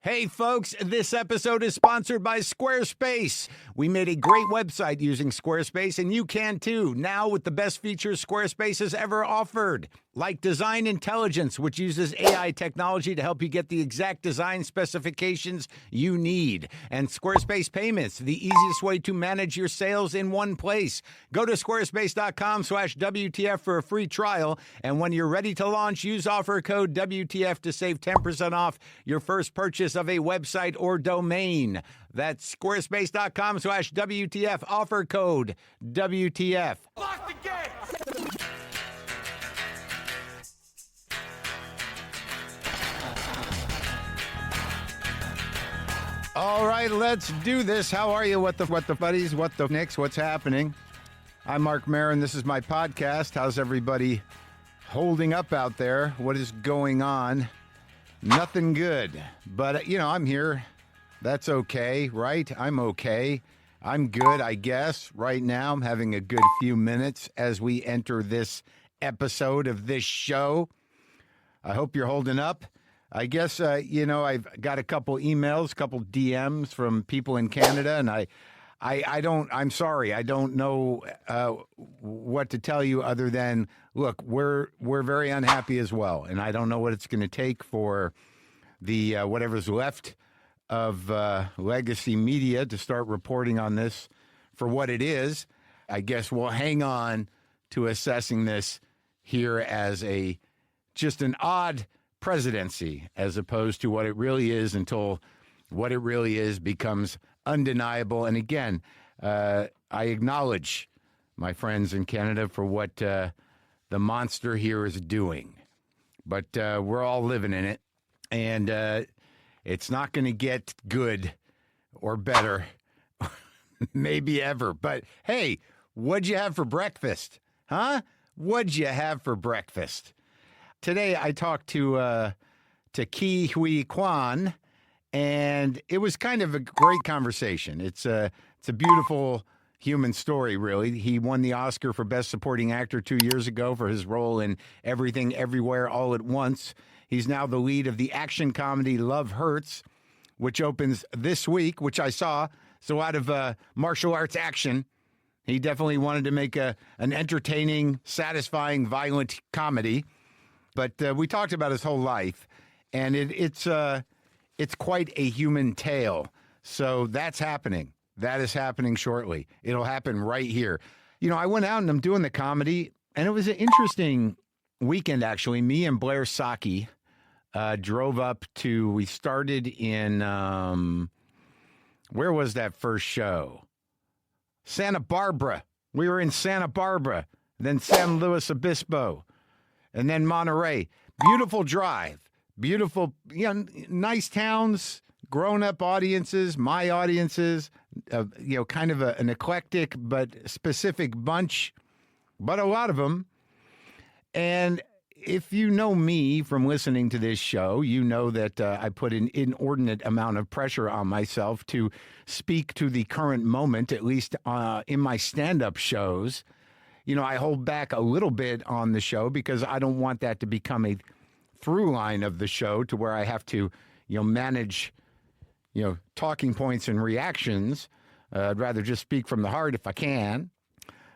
Hey folks, this episode is sponsored by Squarespace. We made a great website using Squarespace, and you can too, now with the best features Squarespace has ever offered, like Design Intelligence, which uses AI technology to help you get the exact design specifications you need, and Squarespace Payments, the easiest way to manage your sales in one place. Go to squarespace.com/WTF for a free trial, and when you're ready to launch, use offer code WTF to save 10% off your first purchase of a website or domain. That's squarespace.com/WTF, offer code WTF. Lock the gate! All right, let's do this. How are you? What the buddies? What the nicks? What's happening? I'm Marc Maron. This is my podcast. How's everybody holding up out there? What is going on? Nothing good. But, I'm here. That's okay, right? I'm okay. I'm good, I guess. Right now, I'm having a good few minutes as we enter this episode of this show. I hope you're holding up. I guess, I've got a couple emails, a couple DMs from people in Canada, and I'm sorry. I don't know what to tell you other than, look, we're very unhappy as well. And I don't know what it's going to take for the whatever's left of legacy media to start reporting on this for what it is. I guess we'll hang on to assessing this here as just an odd presidency as opposed to what it really is until what it really is becomes undeniable. And again, I acknowledge my friends in Canada for what the monster here is doing. But we're all living in it, and it's not going to get good or better, maybe ever. But hey, what'd you have for breakfast? Huh? What'd you have for breakfast? Today I talked to Huy Quan, and it was kind of a great conversation. It's a beautiful human story, really. He won the Oscar for Best Supporting Actor 2 years ago for his role in Everything Everywhere All at Once. He's now the lead of the action comedy Love Hurts, which opens this week, which I saw. So out of martial arts action, he definitely wanted to make an entertaining, satisfying, violent comedy. But we talked about his whole life, and it's quite a human tale. So that's happening. That is happening shortly. It'll happen right here. I went out and I'm doing the comedy, and it was an interesting weekend, actually. Me and Blair Saki drove up we started in, where was that first show? Santa Barbara. We were in Santa Barbara, then San Luis Obispo, and then Monterey. Beautiful drive. Beautiful, nice towns, grown-up audiences, my audiences, kind of an eclectic but specific bunch, but a lot of them. And if you know me from listening to this show, you know that I put an inordinate amount of pressure on myself to speak to the current moment, at least in my stand-up shows. I hold back a little bit on the show because I don't want that to become a through line of the show to where I have to, manage, talking points and reactions. I'd rather just speak from the heart if I can.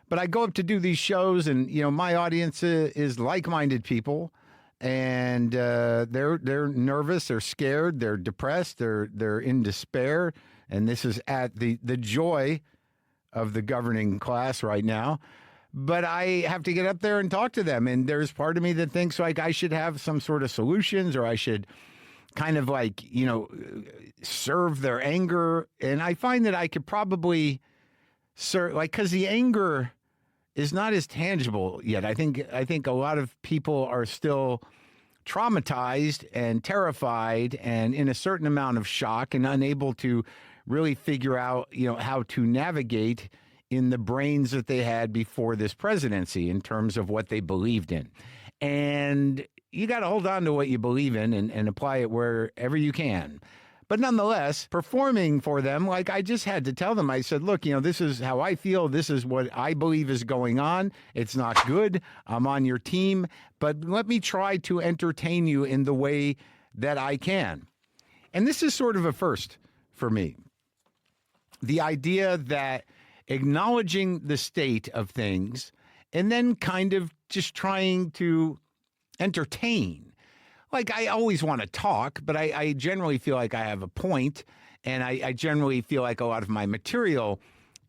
But I go up to do these shows, and, my audience is like-minded people, and they're nervous, they're scared, they're depressed, they're in despair, and this is at the joy of the governing class right now. But I have to get up there and talk to them. And there's part of me that thinks like I should have some sort of solutions, or I should kind of serve their anger. And I find that I could probably serve, because the anger is not as tangible yet. I think a lot of people are still traumatized and terrified and in a certain amount of shock and unable to really figure out, how to navigate in the brains that they had before this presidency in terms of what they believed in. And you got to hold on to what you believe in and apply it wherever you can. But nonetheless, performing for them, like I just had to tell them, I said, look, this is how I feel. This is what I believe is going on. It's not good. I'm on your team. But let me try to entertain you in the way that I can. And this is sort of a first for me. The idea that acknowledging the state of things and then kind of just trying to entertain. Like, I always want to talk, but I generally feel like I have a point, and I generally feel like a lot of my material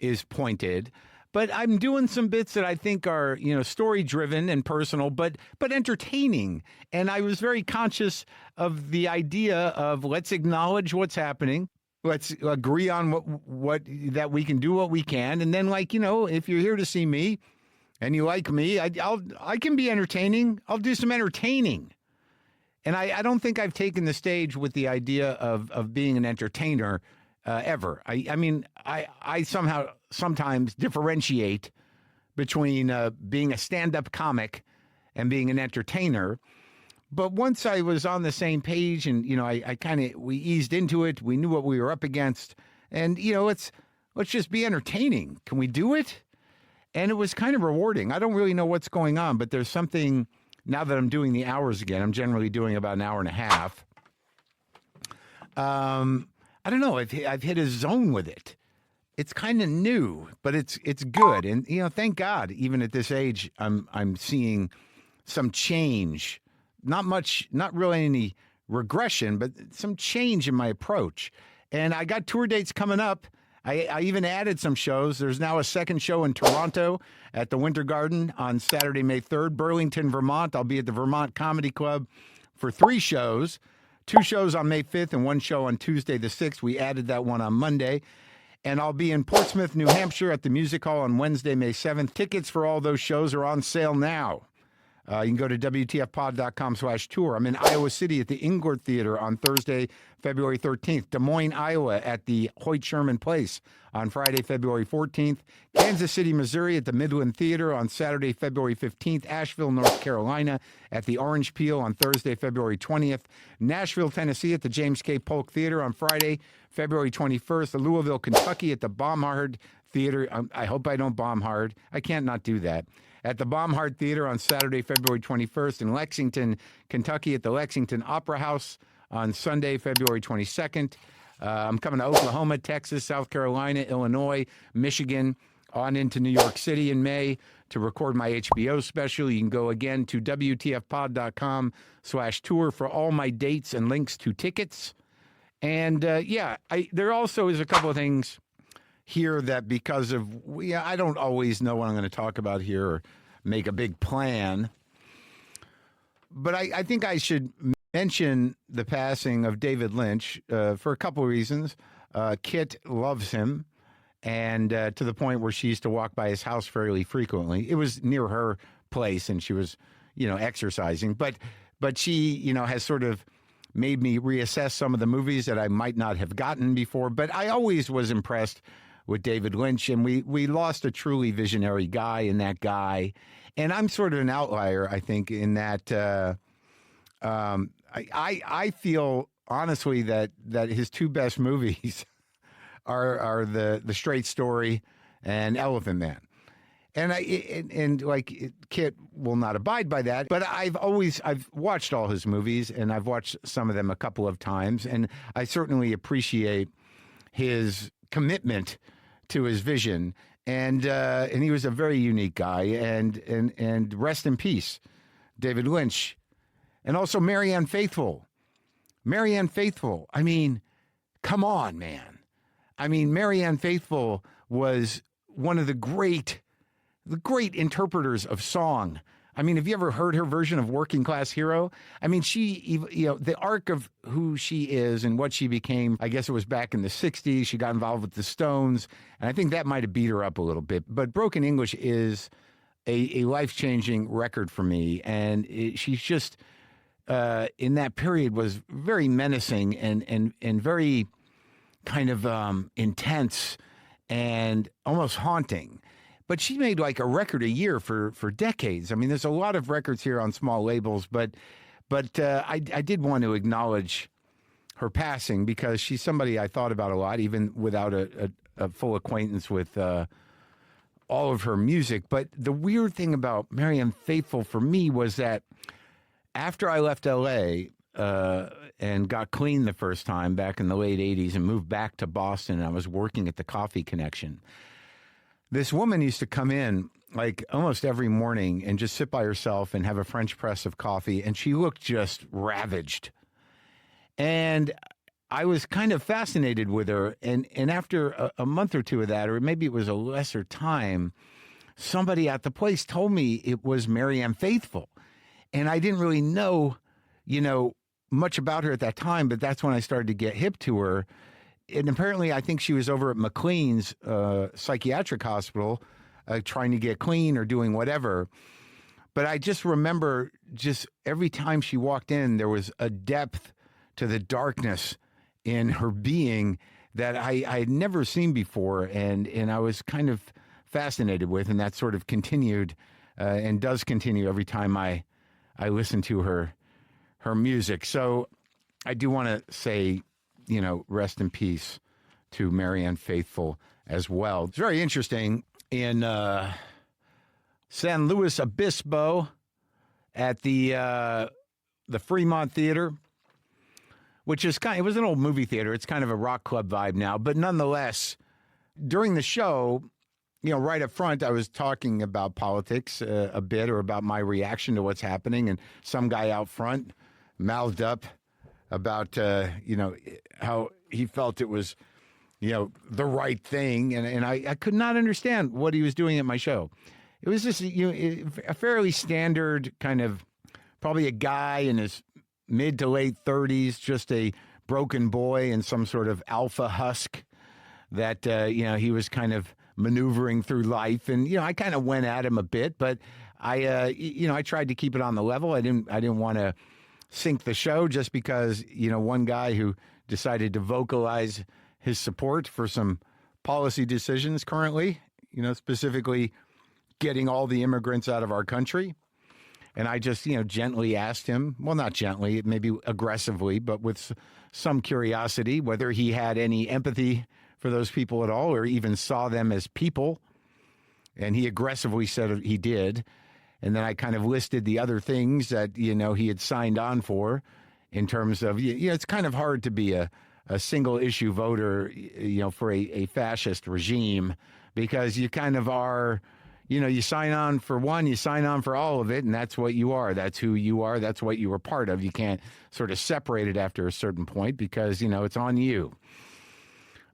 is pointed. But I'm doing some bits that I think are, story-driven and personal, but entertaining. And I was very conscious of the idea of let's acknowledge what's happening. Let's agree on what that we can do what we can. And then, if you're here to see me and you like me, I can be entertaining. I'll do some entertaining. And I don't think I've taken the stage with the idea of being an entertainer ever. I somehow sometimes differentiate between being a stand-up comic and being an entertainer. But once I was on the same page and, we eased into it, we knew what we were up against, and, let's just be entertaining. Can we do it? And it was kind of rewarding. I don't really know what's going on, but there's something, now that I'm doing the hours again, I'm generally doing about an hour and a half. I don't know. I've hit a zone with it. It's kind of new, but it's good. And, thank God, even at this age, I'm seeing some change. Not much, not really any regression, but some change in my approach. And I got tour dates coming up. I even added some shows. There's now a second show in Toronto at the Winter Garden on Saturday, May 3rd. Burlington, Vermont. I'll be at the Vermont Comedy Club for 3 shows. 2 shows on May 5th and 1 show on Tuesday the 6th. We added that one on Monday. And I'll be in Portsmouth, New Hampshire at the Music Hall on Wednesday, May 7th. Tickets for all those shows are on sale now. You can go to WTFpod.com/tour. I'm in Iowa City at the Ingler Theater on Thursday, February 13th. Des Moines, Iowa at the Hoyt Sherman Place on Friday, February 14th. Kansas City, Missouri at the Midland Theater on Saturday, February 15th. Asheville, North Carolina at the Orange Peel on Thursday, February 20th. Nashville, Tennessee at the James K. Polk Theater on Friday, February 21st. Louisville, Kentucky at the Baumhard Theater. I hope I don't bomb hard. I can't not do that. At the Baumhard Theater on Saturday, February 21st. In Lexington, Kentucky at the Lexington Opera House on Sunday, February 22nd. I'm coming to Oklahoma, Texas, South Carolina, Illinois, Michigan, on into New York City in May to record my HBO special. You can go again to WTFpod.com/tour for all my dates and links to tickets. And there also is a couple of things here that because of, I don't always know what I'm going to talk about here or make a big plan. But I think I should mention the passing of David Lynch for a couple of reasons. Kit loves him, and to the point where she used to walk by his house fairly frequently. It was near her place, and she was, exercising. But she, has sort of made me reassess some of the movies that I might not have gotten before. But I always was impressed with David Lynch, and we lost a truly visionary guy in that guy. And I'm sort of an outlier, I think, in that I feel honestly that his 2 best movies are the Straight Story and Elephant Man. And Kit will not abide by that, but I've watched all his movies, and I've watched some of them a couple of times, and I certainly appreciate his commitment to his vision, and he was a very unique guy, and rest in peace, David Lynch, and also Marianne Faithfull. Marianne Faithfull, I mean, come on, man. I mean, Marianne Faithfull was one of the great interpreters of song. I mean, have you ever heard her version of Working Class Hero? I mean, she, the arc of who she is and what she became, I guess it was back in the 60s. She got involved with the Stones, and I think that might have beat her up a little bit. But Broken English is a life-changing record for me, and she's just, in that period, was very menacing and very kind of intense and almost haunting. But she made like a record a year for decades. I mean, there's a lot of records here on small labels, but I did want to acknowledge her passing because she's somebody I thought about a lot, even without a full acquaintance with all of her music. But the weird thing about Marianne Faithfull for me was that after I left L.A., and got clean the first time back in the late 80s and moved back to Boston. And I was working at the Coffee Connection. This woman used to come in like almost every morning and just sit by herself and have a French press of coffee. And she looked just ravaged. And I was kind of fascinated with her. And after a month or two of that, or maybe it was a lesser time, somebody at the place told me it was Marianne Faithfull. And I didn't really know, much about her at that time, but that's when I started to get hip to her. And apparently I think she was over at McLean's psychiatric hospital trying to get clean or doing whatever. But I just remember just every time she walked in, there was a depth to the darkness in her being that I had never seen before. And I was kind of fascinated with, and that sort of continued and does continue every time I listen to her music. So I do want to say, rest in peace to Marianne Faithfull as well. It's very interesting. In San Luis Obispo at the Fremont Theater, which is it was an old movie theater. It's kind of a rock club vibe now, but nonetheless, during the show, right up front, I was talking about politics a bit, or about my reaction to what's happening, and some guy out front mouthed up about, how he felt it was, the right thing, and I could not understand what he was doing at my show. It was just a fairly standard kind of, probably a guy in his mid to late 30s, just a broken boy and some sort of alpha husk that, he was kind of maneuvering through life. And, I kind of went at him a bit, but I tried to keep it on the level. I didn't want to sink the show just because, one guy who decided to vocalize his support for some policy decisions currently, specifically getting all the immigrants out of our country. And I just, gently asked him, well, not gently, maybe aggressively, but with some curiosity, whether he had any empathy for those people at all, or even saw them as people. And he aggressively said he did. And then I kind of listed the other things that, he had signed on for, in terms of, it's kind of hard to be a single issue voter, for a fascist regime, because you kind of are, you sign on for one, you sign on for all of it, and that's what you are. That's who you are. That's what you were part of. You can't sort of separate it after a certain point because, it's on you.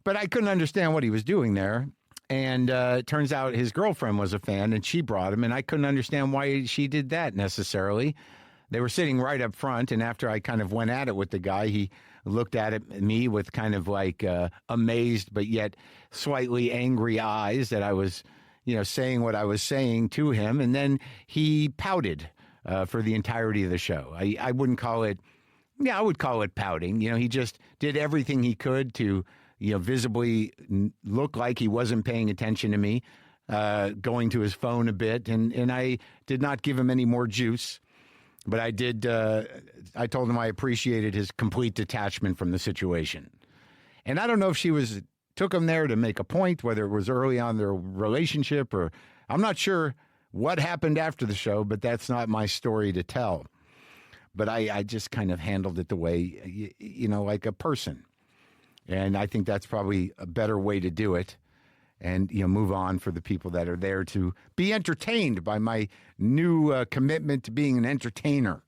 But I couldn't understand what he was doing there. And it turns out his girlfriend was a fan, and she brought him, and I couldn't understand why she did that necessarily. They were sitting right up front, and after I kind of went at it with the guy, he looked at me with kind of like amazed but yet slightly angry eyes that I was, saying what I was saying to him. And then he pouted for the entirety of the show. I wouldn't call it, I would call it pouting. He just did everything he could to, visibly look like he wasn't paying attention to me, going to his phone a bit. And I did not give him any more juice. But I did, I told him I appreciated his complete detachment from the situation. And I don't know if she took him there to make a point, whether it was early on their relationship, or I'm not sure what happened after the show, but that's not my story to tell. But I just kind of handled it the way, like a person. And I think that's probably a better way to do it. And, move on for the people that are there to be entertained by my new commitment to being an entertainer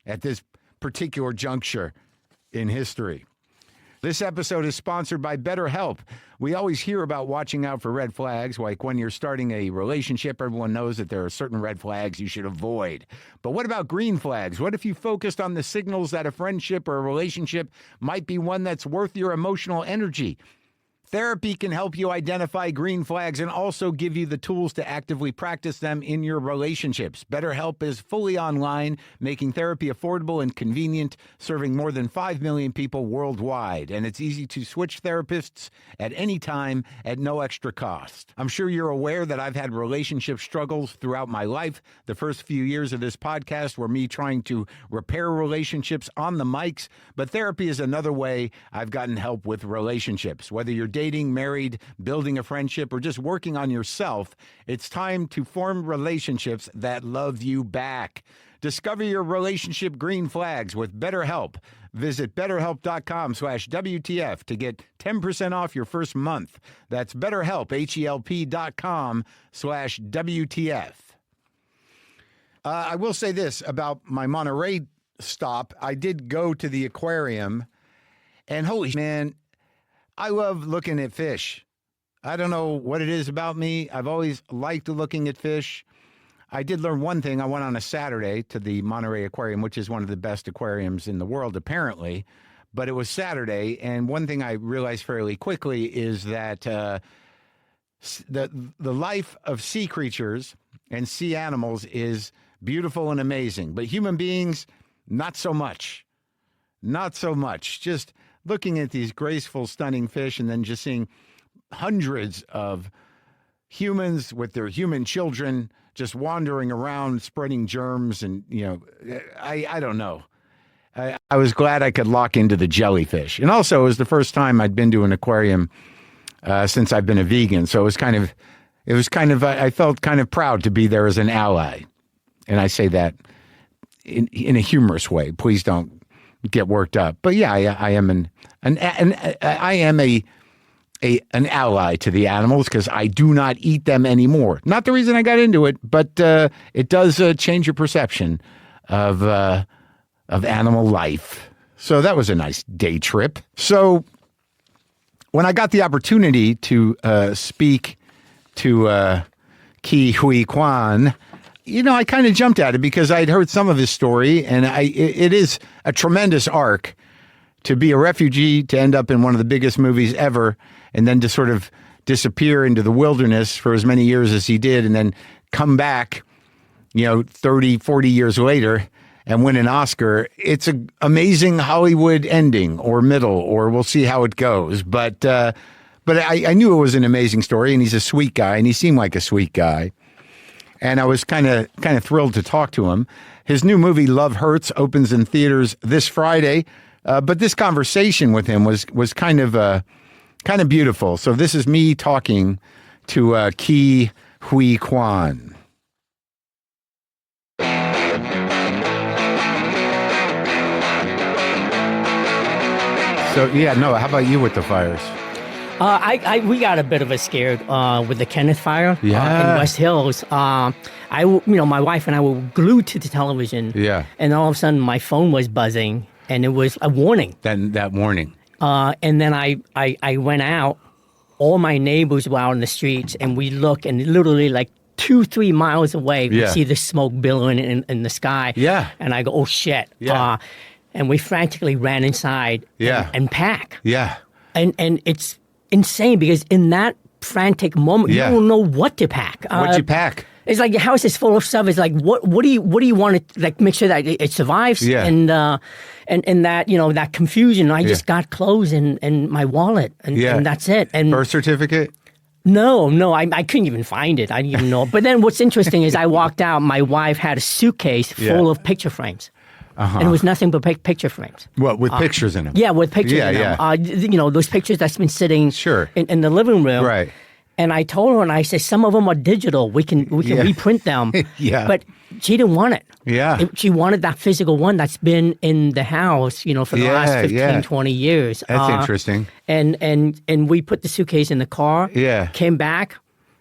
at this particular juncture in history. This episode is sponsored by BetterHelp. We always hear about watching out for red flags, like when you're starting a relationship, everyone knows that there are certain red flags you should avoid. But what about green flags? What if you focused on the signals that a friendship or a relationship might be one that's worth your emotional energy? Therapy can help you identify green flags and also give you the tools to actively practice them in your relationships. BetterHelp is fully online, making therapy affordable and convenient, serving more than 5 million people worldwide. And it's easy to switch therapists at any time at no extra cost. I'm sure you're aware that I've had relationship struggles throughout my life. The first few years of this podcast were me trying to repair relationships on the mics, but therapy is another way I've gotten help with relationships. Whether you're dating, married, building a friendship, or just working on yourself, it's time to form relationships that love you back. Discover your relationship green flags with BetterHelp. Visit BetterHelp.com/WTF to get 10% off your first month. That's BetterHelp, HELP.com/WTF. I will say this about my Monterey stop. I did go to the aquarium, and holy man, I love looking at fish. I don't know what it is about me. I've always liked looking at fish. I did learn one thing. I went on a Saturday to the Monterey Aquarium, which is one of the best aquariums in the world, apparently. But it was Saturday, and one thing I realized fairly quickly is that the life of sea creatures and sea animals is beautiful and amazing. But human beings, not so much. Not so much. Just looking at these graceful, stunning fish and then just seeing hundreds of humans with their human children just wandering around, spreading germs. And, I don't know. I was glad I could lock into the jellyfish. And also, it was the first time I'd been to an aquarium since I've been a vegan. So I felt kind of proud to be there as an ally. And I say that in a humorous way. Please don't get worked up. But yeah, I am an ally to the animals because I do not eat them anymore. Not the reason I got into it, but it does change your perception of animal life. So that was a nice day trip. So when I got the opportunity to speak to Huy Quan, I kind of jumped at it because I'd heard some of his story, and it is a tremendous arc to be a refugee, to end up in one of the biggest movies ever, and then to sort of disappear into the wilderness for as many years as he did, and then come back, 30, 40 years later and win an Oscar. It's an amazing Hollywood ending or middle, or we'll see how it goes. But I knew it was an amazing story, and he's a sweet guy, and he seemed like a sweet guy. And I was kind of thrilled to talk to him. His new movie, Love Hurts, opens in theaters this Friday. But this conversation with him was kind of beautiful. So this is me talking to Huy Quan. So how about you with the fires? We got a bit of a scared with the Kenneth fire in West Hills. My wife and I were glued to the television. Yeah. And all of a sudden my phone was buzzing. And it was a warning. That warning. And then I went out. All my neighbors were out in the streets, and we look, and literally like 2-3 miles away, we see the smoke billowing in the sky. Yeah. And I go, oh shit. Yeah. And we frantically ran inside. And pack. Yeah. And it's insane because in that frantic moment, you don't know what to pack. What'd you pack? It's like your house is full of stuff. It's like what do you want to make sure that it survives? Yeah. And that that confusion. I just got clothes and my wallet and that's it. And birth certificate? No, I couldn't even find it. I didn't even know. But then what's interesting is I walked out. My wife had a suitcase full of picture frames. And it was nothing but picture frames. What, with pictures in them? Yeah, with pictures in them. Those pictures that's been sitting in the living room. Right. And I told her, and I said, some of them are digital. We can reprint them. But she didn't want it. She wanted that physical one that's been in the house, for the last 15, 20 years. That's interesting. And we put the suitcase in the car. Came back,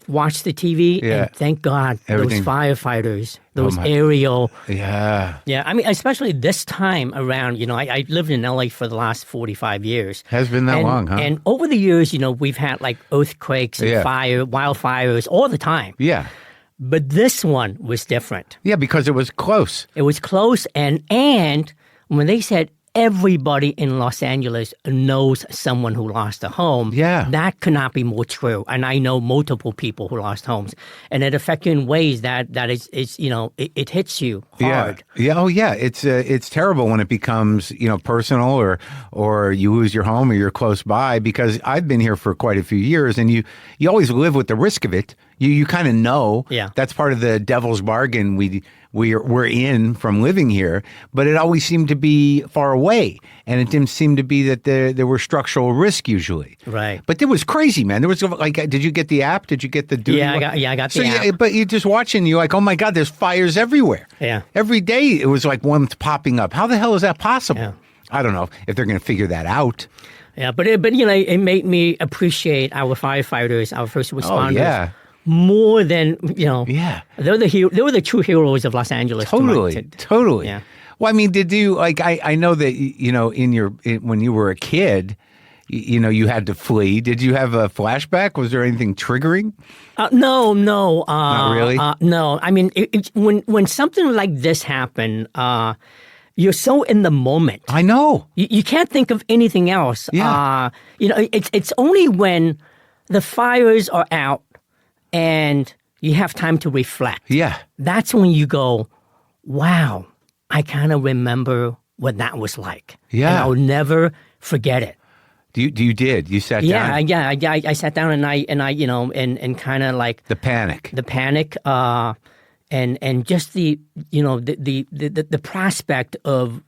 watched the TV, and thank God, those firefighters, those aerial. Yeah. I mean, especially this time around, I lived in LA for the last 45 years. Has been that long, huh? And over the years, we've had like earthquakes and wildfires all the time. Yeah. But this one was different. Yeah, because it was close. It was close, and when they said everybody in Los Angeles knows someone who lost a home. Yeah. That could not be more true. And I know multiple people who lost homes. And it affects you in ways that it hits you hard. Yeah. Oh, yeah. It's terrible when it becomes, personal or you lose your home or you're close by, because I've been here for quite a few years, and you always live with the risk of it. You kind of know. Yeah. That's part of the devil's bargain we're in from living here, but it always seemed to be far away, and it didn't seem to be that there were structural risk usually. Right. But it was crazy, man. There was like, did you get the app? Did you get the duty? I got the app. But you're just watching, you're like, oh my God, there's fires everywhere. Yeah. Every day it was like one popping up. How the hell is that possible? Yeah. I don't know if they're going to figure that out. Yeah, but it made me appreciate our firefighters, our first responders. Oh, yeah. More than, Yeah. They were the true heroes of Los Angeles. Totally. Yeah. Well, I mean, did you, like, I know that, when you were a kid, you had to flee. Did you have a flashback? Was there anything triggering? No. Not really? No. I mean, when something like this happened, you're so in the moment. I know. You can't think of anything else. Yeah. It's only when the fires are out and you have time to reflect. Yeah. That's when you go, wow, I kind of remember what that was like. Yeah. And I'll never forget it. You did? You sat down? Yeah. I sat down and I kind of like the panic. And just the prospect of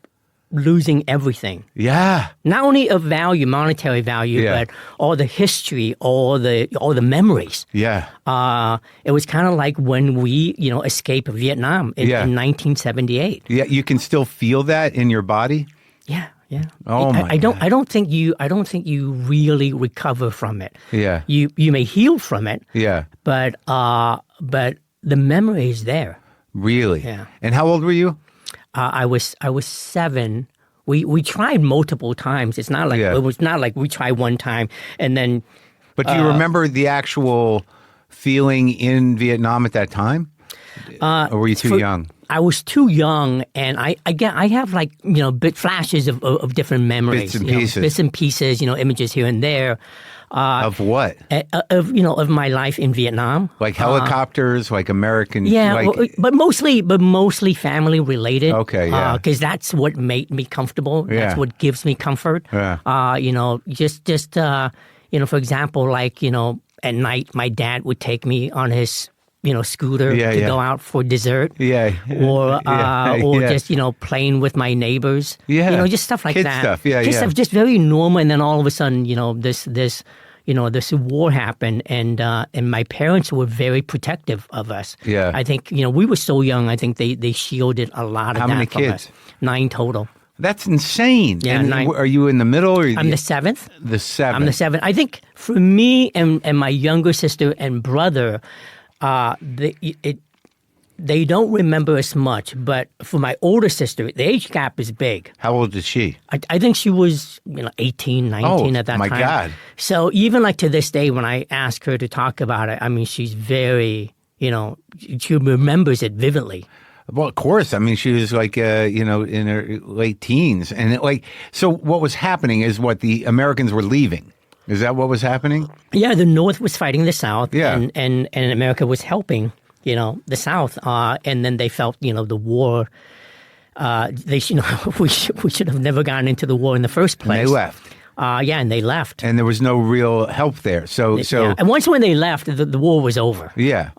losing everything. Yeah. Not only of value, monetary value, but all the history, all the memories. Yeah. It was kind of like when we, escaped Vietnam in 1978. Yeah, you can still feel that in your body? Yeah. Oh my God. I don't think you really recover from it. Yeah. You may heal from it. Yeah. But the memory is there. Really? Yeah. And how old were you? I was 7. We tried multiple times. It's not like it was not like we tried one time and then. But do you remember the actual feeling in Vietnam at that time? Or were you too young? I was too young, and I have like bit flashes of different memories, bits and pieces, images here and there. Of what? Of my life in Vietnam, like helicopters, like American. Yeah, but mostly family related. Okay, yeah. Because that's what made me comfortable. That's what gives me comfort. Yeah. Just for example, like at night, my dad would take me on his scooter to go out for dessert. Yeah. Or just, playing with my neighbors. Yeah. Just stuff like Kid that. Stuff. Yeah. Kid stuff, just very normal. And then all of a sudden, this war happened, and my parents were very protective of us. Yeah. I think, we were so young. I think they shielded a lot of How that many from kids? us. 9 total. That's insane. Yeah, and 9. Are you in the middle? Or I'm the 7th. The 7th. I'm the 7th. I think for me and my younger sister and brother, they don't remember as much, but for my older sister, the age gap is big. How old is she? I think she was 18, 19 at that time. Oh, my God. So even like to this day, when I ask her to talk about it, I mean, she's very, she remembers it vividly. Well, of course. I mean, she was like, in her late teens. And so what was happening is the Americans were leaving. Is that what was happening? Yeah, the North was fighting the South, yeah. and America was helping, the South. And then they felt, the war, we should have never gotten into the war in the first place. And they left. And they left. And there was no real help there. So And once when they left, the war was over. Yeah.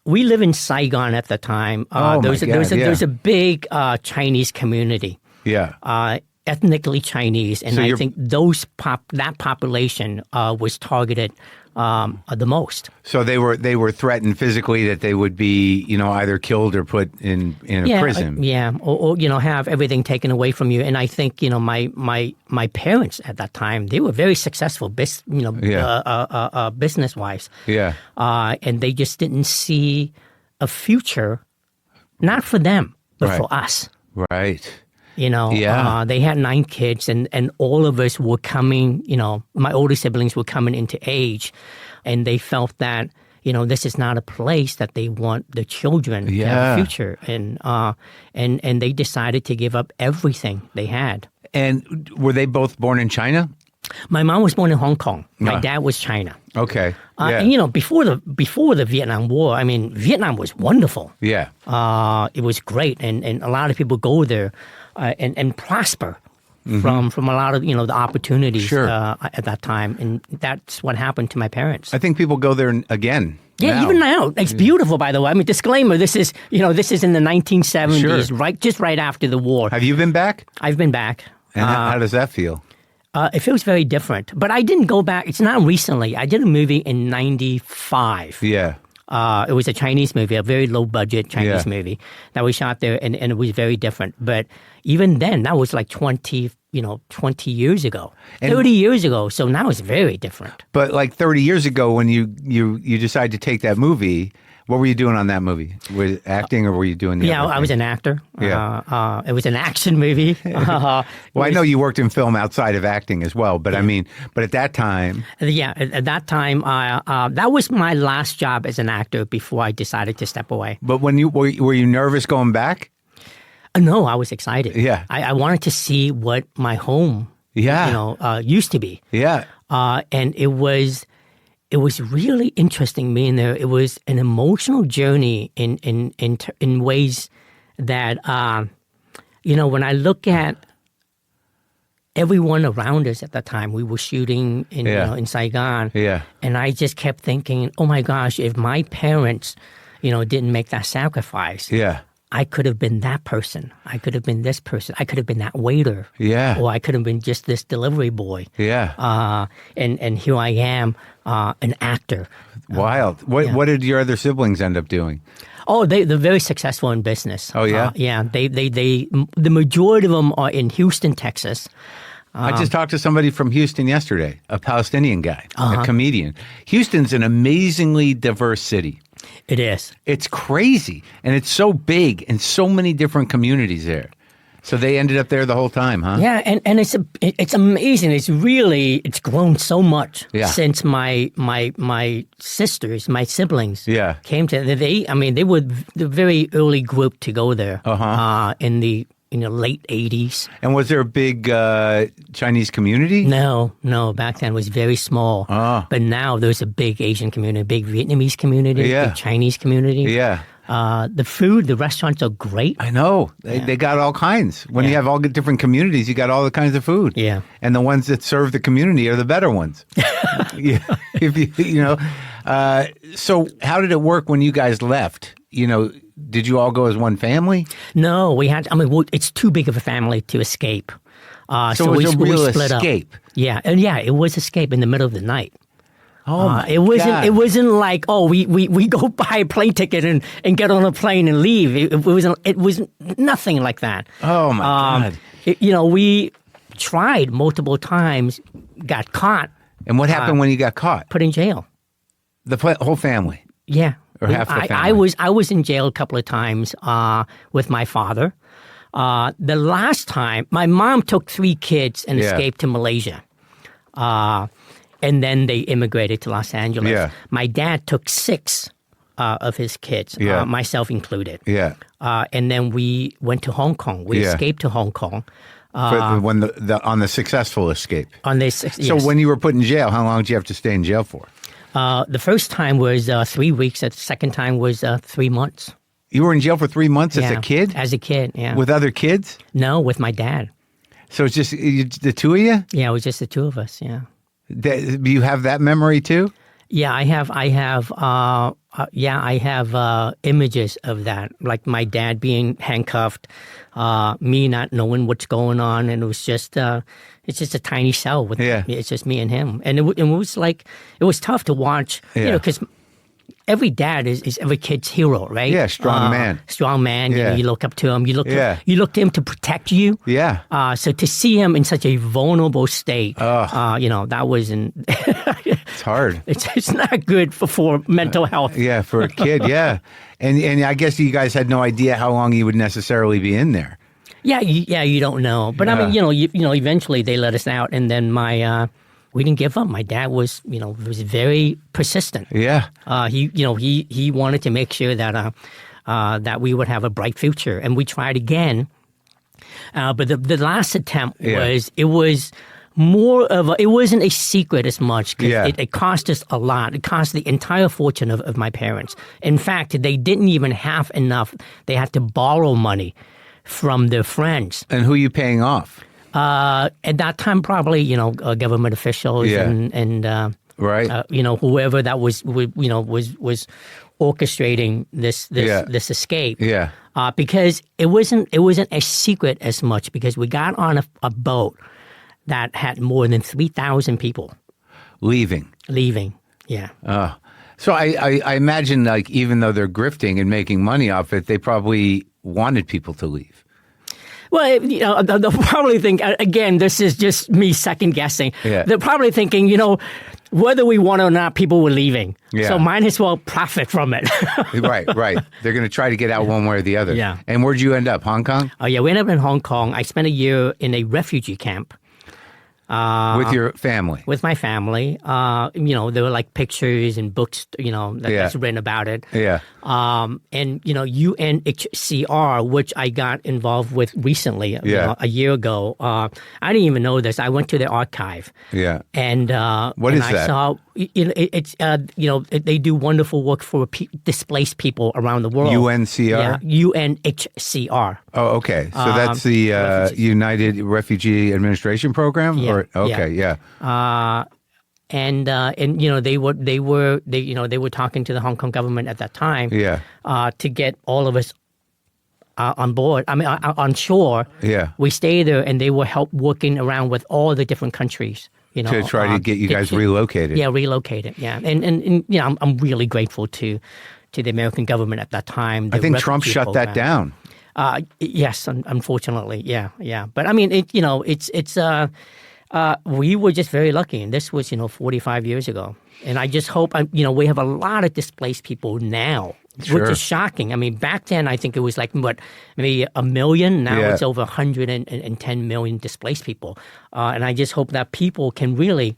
We live in Saigon at the time. There's a big Chinese community. Yeah. Ethnically Chinese, and I think that population was targeted the most. So they were threatened physically that they would be either killed or put in a prison. Or have everything taken away from you. And I think my parents at that time, they were very successful business wise. Yeah. And they just didn't see a future, not for them, but for us. Right. They had 9 kids, and all of us were coming, my older siblings were coming into age, and they felt that, this is not a place that they want the children to have a future. And they decided to give up everything they had. And were they both born in China? My mom was born in Hong Kong. My dad was China. Okay. And before the Vietnam War, I mean, Vietnam was wonderful. Yeah. It was great, and a lot of people go there and prosper. from a lot of the opportunities at that time, and that's what happened to my parents. I think people go there again. Yeah, now. Even now, it's beautiful. By the way, I mean, disclaimer: this is in the 1970s, right after the war. Have you been back? I've been back. And how does that feel? It feels very different. But I didn't go back. It's not recently. I did a movie in '95. Yeah. It was a Chinese movie, a very low budget Chinese movie that we shot there, and it was very different. But even then, that was like 20 years ago, 30 years ago. So now it's very different. But like 30 years ago, when you decided to take that movie, what were you doing on that movie? Was it acting, or were you doing the other thing? I was an actor. Yeah. It was an action movie. Well, I know you worked in film outside of acting as well, but I mean, but at that time... Yeah, at that time, that was my last job as an actor before I decided to step away. But when were you nervous going back? No, I was excited. Yeah. I wanted to see what my home used to be. Yeah. And it was really interesting being there. It was an emotional journey in ways that when I look at everyone around us at that time, we were shooting in Saigon. Yeah. And I just kept thinking, oh my gosh, if my parents, didn't make that sacrifice. Yeah. I could have been that person. I could have been this person. I could have been that waiter. Yeah. Or I could have been just this delivery boy. Yeah. And here I am, an actor. Wild. What did your other siblings end up doing? Oh, they're very successful in business. Oh, yeah? Yeah. The majority of them are in Houston, Texas. I just talked to somebody from Houston yesterday, a Palestinian guy, a comedian. Houston's an amazingly diverse city. It is. It's crazy. And it's so big and so many different communities there. So they ended up there the whole time, huh? Yeah, and it's amazing. It's grown so much since my sisters, my siblings came to. They were the very early group to go there in the late 80s. And was there a big Chinese community? No. Back then it was very small. But now there's a big Asian community, a big Vietnamese community, big Chinese community. Yeah. The food, the restaurants are great. I know. They got all kinds. When you have all the different communities, you got all the kinds of food. Yeah. And the ones that serve the community are the better ones. So how did it work when you guys left? Did you all go as one family? No, we had. It's too big of a family to escape. So it was a real escape. Yeah, and it was escape in the middle of the night. Oh my God. It wasn't like we go buy a plane ticket and get on a plane and leave. It was nothing like that. Oh my God! We tried multiple times, got caught. And what happened when you got caught? Put in jail. The whole family. Yeah. Or half the family. I was in jail a couple of times with my father. The last time, my mom took 3 kids and escaped to Malaysia. And then they immigrated to Los Angeles. Yeah. My dad took 6 of his kids, myself included. Yeah. And then we went to Hong Kong. We escaped to Hong Kong. On the successful escape. So when you were put in jail, how long did you have to stay in jail for? The first time was 3 weeks. The second time was 3 months. You were in jail for 3 months as a kid? As a kid, yeah. With other kids? No, with my dad. So it's just the two of you? Yeah, it was just the two of us, yeah. Do you have that memory too? Yeah, I have images of that, like my dad being handcuffed, me not knowing what's going on, and it was just it's just a tiny cell with it's just me and him, and it was like it was tough to watch, because every dad is every kid's hero, right? Yeah, strong man. Strong man. Yeah. You look up to him. You look to him to protect you. Yeah. So to see him in such a vulnerable state, that wasn't. It's hard. It's not good for mental health. For a kid. Yeah, and I guess you guys had no idea how long you would necessarily be in there. Yeah, you don't know. But I mean, eventually they let us out, and then we didn't give up. My dad was very persistent. Yeah. He wanted to make sure that that we would have a bright future, and we tried again. But the last attempt it was more of it wasn't a secret as much because it cost us a lot. It cost the entire fortune of my parents. In fact, they didn't even have enough. They had to borrow money from their friends. And who are you paying off? At that time, probably, government officials and right. Whoever that was orchestrating this escape. Yeah. Because it wasn't a secret as much, because we got on a boat that had more than 3,000 people leaving. Yeah. So I imagine, like, even though they're grifting and making money off it, they probably wanted people to leave. Well, they'll probably think, again, this is just me second guessing. Yeah. They're probably thinking, whether we want it or not, people were leaving. Yeah. So might as well profit from it. Right. They're going to try to get out one way or the other. Yeah. And where'd you end up? Hong Kong? Oh, yeah, we ended up in Hong Kong. I spent a year in a refugee camp. With your family? With my family. There were like pictures and books, that's written about it. Yeah. And, UNHCR, which I got involved with recently, a year ago. I didn't even know this. I went to the archive. Yeah. And what is that? I saw, they do wonderful work for displaced people around the world. UNCR? Yeah, UNHCR. Oh, okay. So that's the United Refugee Administration Program? Yeah. Okay, yeah. And they were talking to the Hong Kong government at that time. Yeah. To get all of us on board. I mean, on shore. Yeah. We stayed there, and they were working around with all the different countries. To try to get you guys relocated. Yeah, relocated. Yeah, and I'm really grateful to the American government at that time. I think Trump shut that down. Yes, unfortunately. Yeah. But I mean, we were just very lucky, and this was 45 years ago. And I just hope we have a lot of displaced people now. Sure. Which is shocking. I mean, back then, I think it was like, maybe 1 million. Now it's over 110 million displaced people. And I just hope that people can really,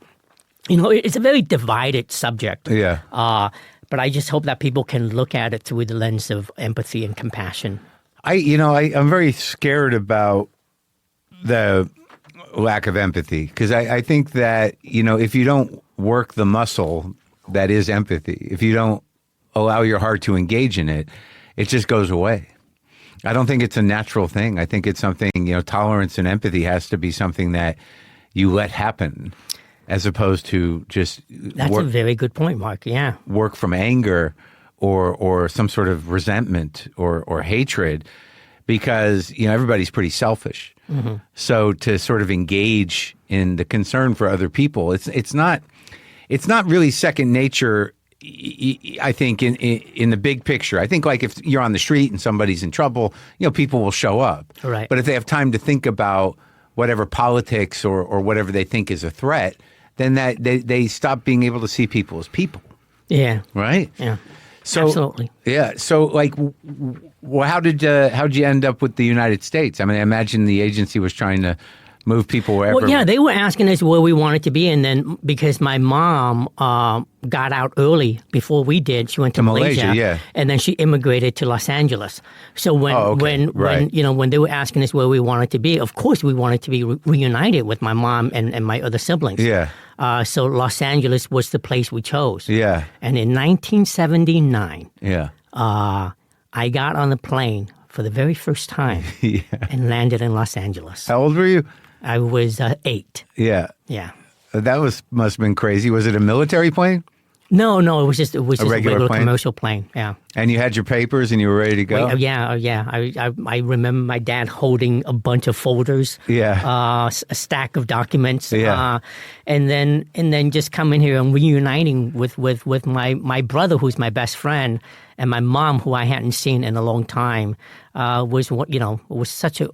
it's a very divided subject. Yeah. But I just hope that people can look at it through the lens of empathy and compassion. I'm very scared about the lack of empathy, because I think that, if you don't work the muscle that is empathy, if you don't allow your heart to engage in it, it just goes away. I don't think it's a natural thing. I think it's something, tolerance and empathy has to be something that you let happen, as opposed to just That's a very good point, Mark. Yeah. Work from anger or some sort of resentment or hatred, because, everybody's pretty selfish. Mm-hmm. So to sort of engage in the concern for other people, it's not really second nature. I think in the big picture, I think, like, if you're on the street and somebody's in trouble, people will show up. Right. But if they have time to think about whatever politics or whatever they think is a threat, then that they stop being able to see people as people. Yeah. Right. Yeah. So, absolutely. Yeah. So, like, how'd you end up with the United States? I mean, I imagine the agency was trying to move people wherever. Well, yeah, they were asking us where we wanted to be, and then because my mom got out early before we did, she went to Malaysia, yeah, and then she immigrated to Los Angeles. So when they were asking us where we wanted to be, of course we wanted to be reunited with my mom and my other siblings. Yeah. So Los Angeles was the place we chose. Yeah. And in 1979, yeah, I got on the plane for the very first time and landed in Los Angeles. How old were you? I was 8. Yeah. Yeah. That must have been crazy. Was it a military plane? No, it was just a regular plane? commercial plane. Yeah. And you had your papers and you were ready to go? Yeah. I remember my dad holding a bunch of folders. Yeah. A stack of documents. Yeah. And then just coming here and reuniting with my brother, who's my best friend, and my mom, who I hadn't seen in a long time, was such a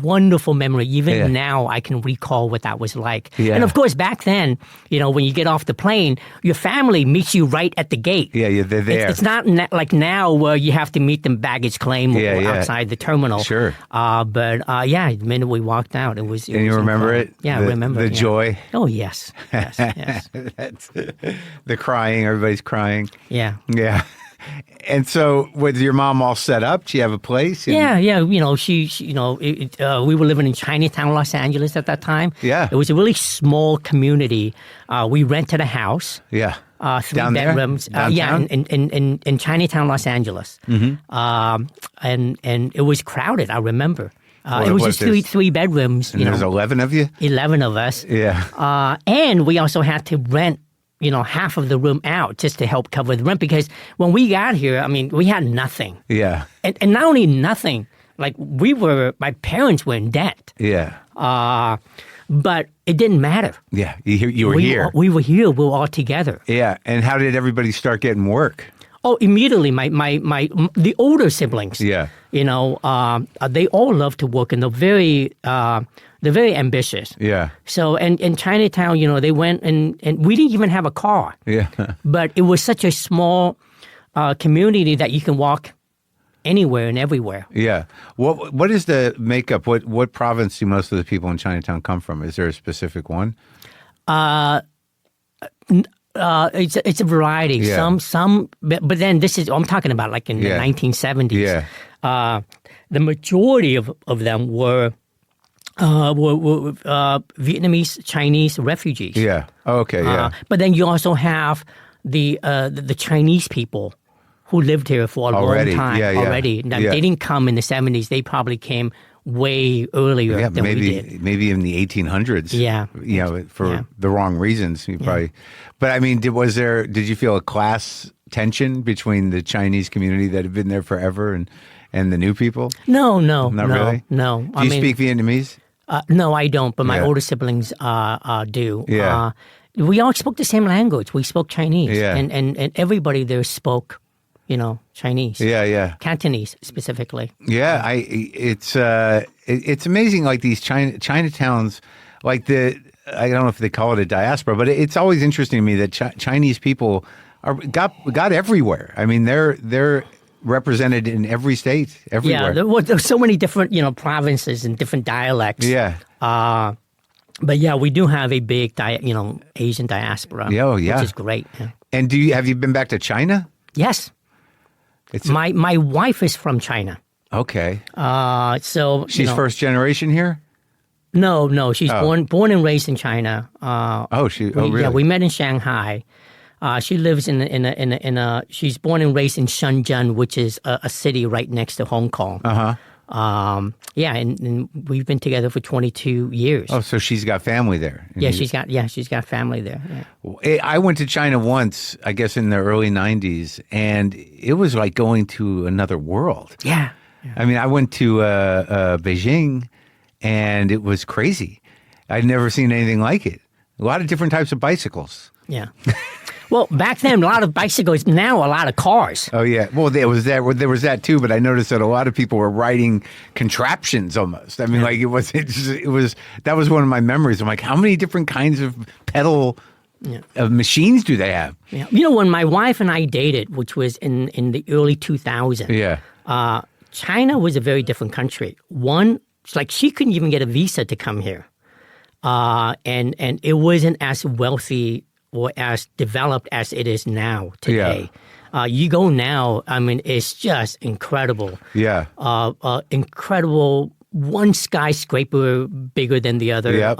wonderful memory. Even now, I can recall what that was like. Yeah. And of course, back then, when you get off the plane, your family meets you right at the gate. Yeah, they're there. It's not like now where you have to meet them baggage claim or outside the terminal. Sure. But the minute we walked out, it was. And you remember it? Yeah, I remember the joy. Oh yes. That's the crying. Everybody's crying. Yeah. Yeah. And so, was your mom all set up? Did she have a place? Yeah. She we were living in Chinatown, Los Angeles at that time. Yeah. It was a really small community. We rented a house. Yeah. 3 Down bedrooms. There? In Chinatown, Los Angeles. Mm-hmm. And it was crowded. I remember. It was just three bedrooms. And there's 11 of you? 11 of us. Yeah. And we also had to rent, half of the room out just to help cover the rent because when we got here, we had nothing. Yeah. And not only nothing, like my parents were in debt. Yeah. But it didn't matter. Yeah. You were here. We were here. We were all together. Yeah. And how did everybody start getting work? Oh, immediately, the older siblings. Yeah. They all love to work, and they're very ambitious. Yeah. So, and in Chinatown, they went and we didn't even have a car. Yeah. But it was such a small community that you can walk anywhere and everywhere. Yeah. What is the makeup? What province do most of the people in Chinatown come from? Is there a specific one? It's a variety. Yeah. Some, but then I'm talking about like in the 1970s. Yeah. The majority of them were Vietnamese, Chinese refugees. Yeah. Oh, okay. Yeah. But then you also have the Chinese people who lived here for a long time already. Now, they didn't come in the 70s. They probably came way earlier than we did. Maybe in the 1800s. Yeah. For the wrong reasons. You probably. But did you feel a class tension between the Chinese community that had been there forever and the new people? No. Not really? No. Do you speak Vietnamese? No, I don't, but my older siblings do. Yeah. We all spoke the same language. We spoke Chinese. Yeah. And everybody there spoke, Chinese. Yeah. Cantonese specifically. Yeah, it's amazing. Like these Chinatowns, like I don't know if they call it a diaspora, but it's always interesting to me that Chinese people got everywhere. They're represented in every state, everywhere. Yeah, there's so many different provinces and different dialects. Yeah. But yeah, we do have a big Asian diaspora. Yeah, which is great. Yeah. And have you been back to China? Yes. My wife is from China. Okay. So she's first generation here? No. She's born and raised in China. Really? Yeah, we met in Shanghai. She lives she's born and raised in Shenzhen, which is a city right next to Hong Kong. And we've been together for 22 years. Oh, so she's got family there. She's got family there. Yeah. I went to China once, I guess in the early 90s, and it was like going to another world. Yeah. I went to Beijing, and it was crazy. I'd never seen anything like it. A lot of different types of bicycles. Yeah. Well, back then, a lot of bicycles. Now, a lot of cars. Oh yeah. Well, there was that too. But I noticed that a lot of people were riding contraptions almost. Like it was. That was one of my memories. I'm like, how many different kinds of pedal machines do they have? Yeah. When my wife and I dated, which was in the early 2000s. Yeah. China was a very different country. One, it's like she couldn't even get a visa to come here, and it wasn't as wealthy or as developed as it is now today. Yeah. You go now, it's just incredible. Yeah. Incredible. One skyscraper bigger than the other. Yep.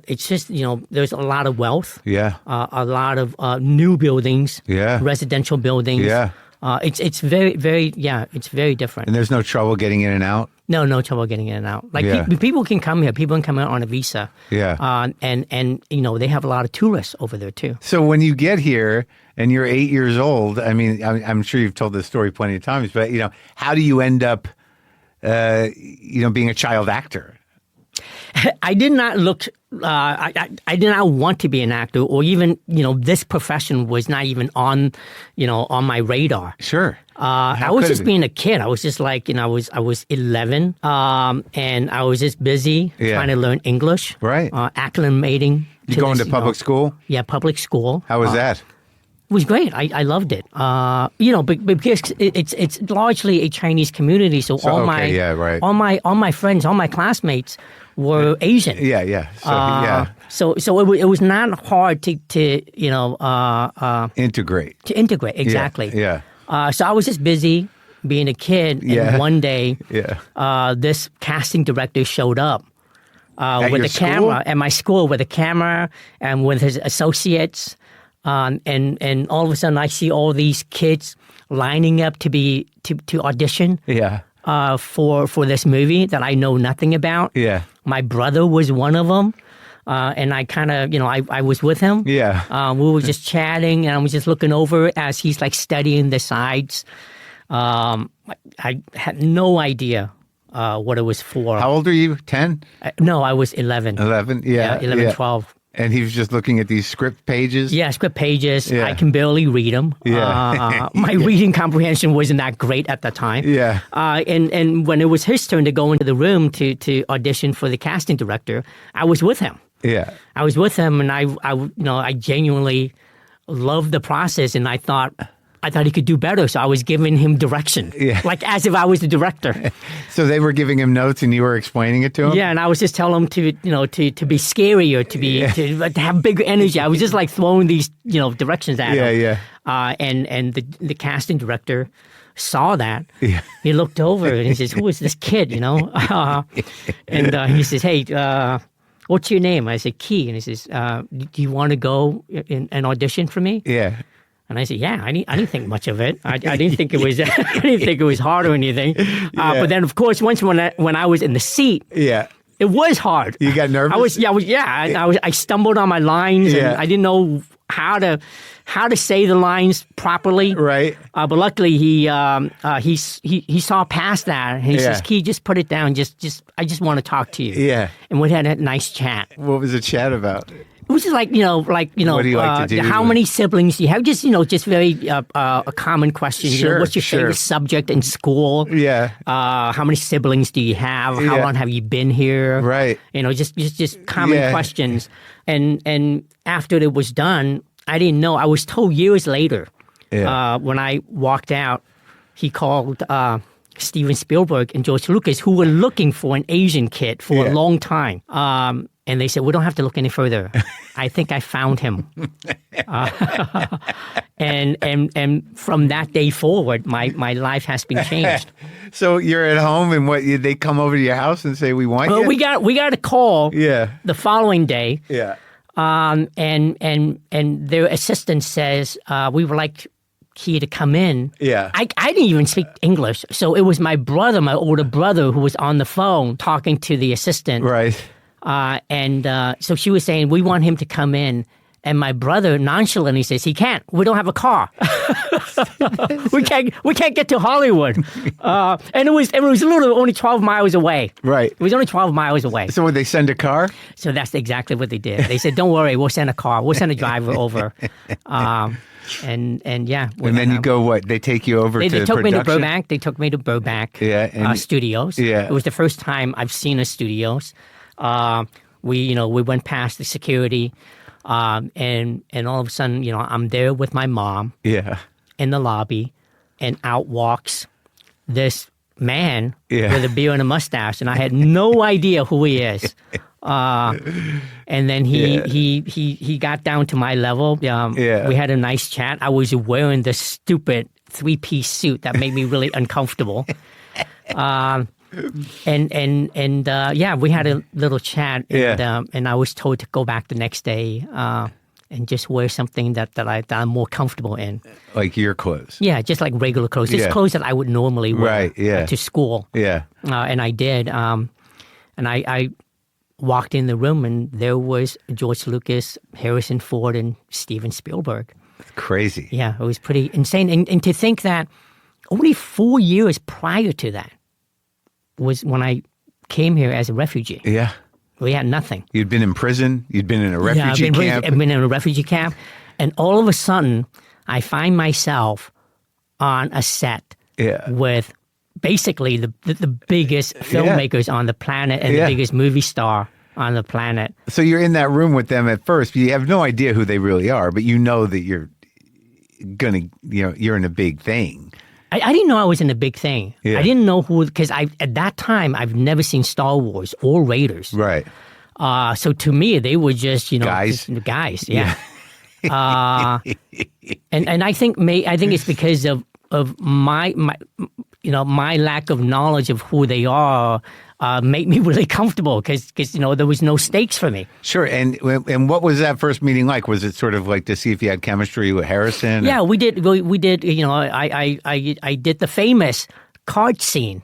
It's just, there's a lot of wealth. Yeah. A lot of new buildings. Yeah. Residential buildings. Yeah. It's very, very, it's very different. And there's no trouble getting in and out? No trouble getting in and out. Like people can come here. People can come out on a visa. Yeah. And they have a lot of tourists over there too. So when you get here and you're 8 years old, I'm sure you've told this story plenty of times, but how do you end up, being a child actor? I did not look. I did not want to be an actor, or even this profession was not even on my radar. Sure. I was just being a kid. I was just like I was 11, and I was just busy trying to learn English. Right. Acclimating. You going to public school? Yeah, public school. How was that? It was great. I loved it. Because it's largely a Chinese community, so all my friends, all my classmates were Asian. Yeah. So it was not hard to integrate. To integrate, exactly. Yeah. So I was just busy being a kid, and one day, this casting director showed up with a camera at my school with a camera and with his associates. And all of a sudden, I see all these kids lining up to audition. Yeah. for this movie that I know nothing about. Yeah. My brother was one of them. And I kind of, I was with him. Yeah. We were just chatting, and I was just looking over it as he's like studying the sides. I had no idea what it was for. How old are you? 10? No, I was 11. 11? Yeah. 11, 12. And he was just looking at these script pages? Yeah, script pages. Yeah. I can barely read them. Yeah. My reading comprehension wasn't that great at the time. Yeah. And when it was his turn to go into the room to audition for the casting director, I was with him. Yeah. I was with him, and I genuinely loved the process, and I thought he could do better, so I was giving him direction, like as if I was the director. So they were giving him notes, and you were explaining it to him. Yeah, and I was just telling him to be scarier, to have bigger energy. I was just like throwing these directions at him. Yeah. And the casting director saw that. Yeah. He looked over and he says, "Who is this kid?" And he says, "Hey, what's your name?" I said, "Key." And he says, "Do you want to go and audition for me?" Yeah. And I said, "Yeah." I didn't think much of it. I didn't think it was. I didn't think it was hard or anything. But then, of course, once when I was in the seat, it was hard. You got nervous? I stumbled on my lines, and I didn't know how to say the lines properly. Right. But luckily, he saw past that, and he says, "Key, just put it down. I just want to talk to you." Yeah. And we had a nice chat. What was the chat about? It was just like, what do you like to do? How many siblings do you have? Just very a common question. Sure, what's your favorite subject in school? Yeah. How many siblings do you have? How long have you been here? Right. Just common questions. And after it was done, I didn't know. I was told years later when I walked out, he called Steven Spielberg and George Lucas, who were looking for an Asian kid for a long time. And they said, "We don't have to look any further. I think I found him." And from that day forward, my life has been changed. So you're at home, and they come over to your house and say, "We want you"? We got a call. Yeah. The following day. Yeah. And their assistant says, "We would like Key to come in." Yeah. I didn't even speak English, so it was my older brother, who was on the phone talking to the assistant. Right. So she was saying, "We want him to come in." And my brother nonchalantly says, "He can't. We don't have a car. we can't get to Hollywood." And it was literally only 12 miles away. Right. It was only 12 miles away. So would they send a car? So that's exactly what they did. They said, "Don't worry, we'll send a car. We'll send a driver over." And then you go what? They take you over to They took production? me to Burbank. They took me to Burbank Studios. Yeah. It was the first time I've seen a studios. We went past the security, and all of a sudden, I'm there with my mom. Yeah. In the lobby, and out walks this man with a beard and a mustache, and I had no idea who he is. And then he got down to my level. We had a nice chat. I was wearing this stupid 3-piece suit that made me really uncomfortable. We had a little chat, and I was told to go back the next day and just wear something that I'm more comfortable in. Like your clothes? Yeah, just like regular clothes. Just clothes that I would normally wear to school. Yeah. And I did. And I walked in the room, and there was George Lucas, Harrison Ford, and Steven Spielberg. That's crazy. Yeah, it was pretty insane. And to think that only 4 years prior to that was when I came here as a refugee. Yeah. We had nothing. You'd been in prison. You'd been in a refugee camp. I've been in a refugee camp. And all of a sudden, I find myself on a set with basically the biggest filmmakers on the planet and the biggest movie star on the planet. So you're in that room with them at first. You have no idea who they really are, but you know that you're in a big thing. I didn't know I was in a big thing. Yeah. I didn't know who, because at that time, I've never seen Star Wars or Raiders. Right. So to me, they were just, guys. Guys, yeah. And I think it's because of my lack of knowledge of who they are made me really comfortable because there was no stakes for me. Sure. And what was that first meeting like? Was it sort of like to see if you had chemistry with Harrison? Yeah, we did. We did. I did the famous card scene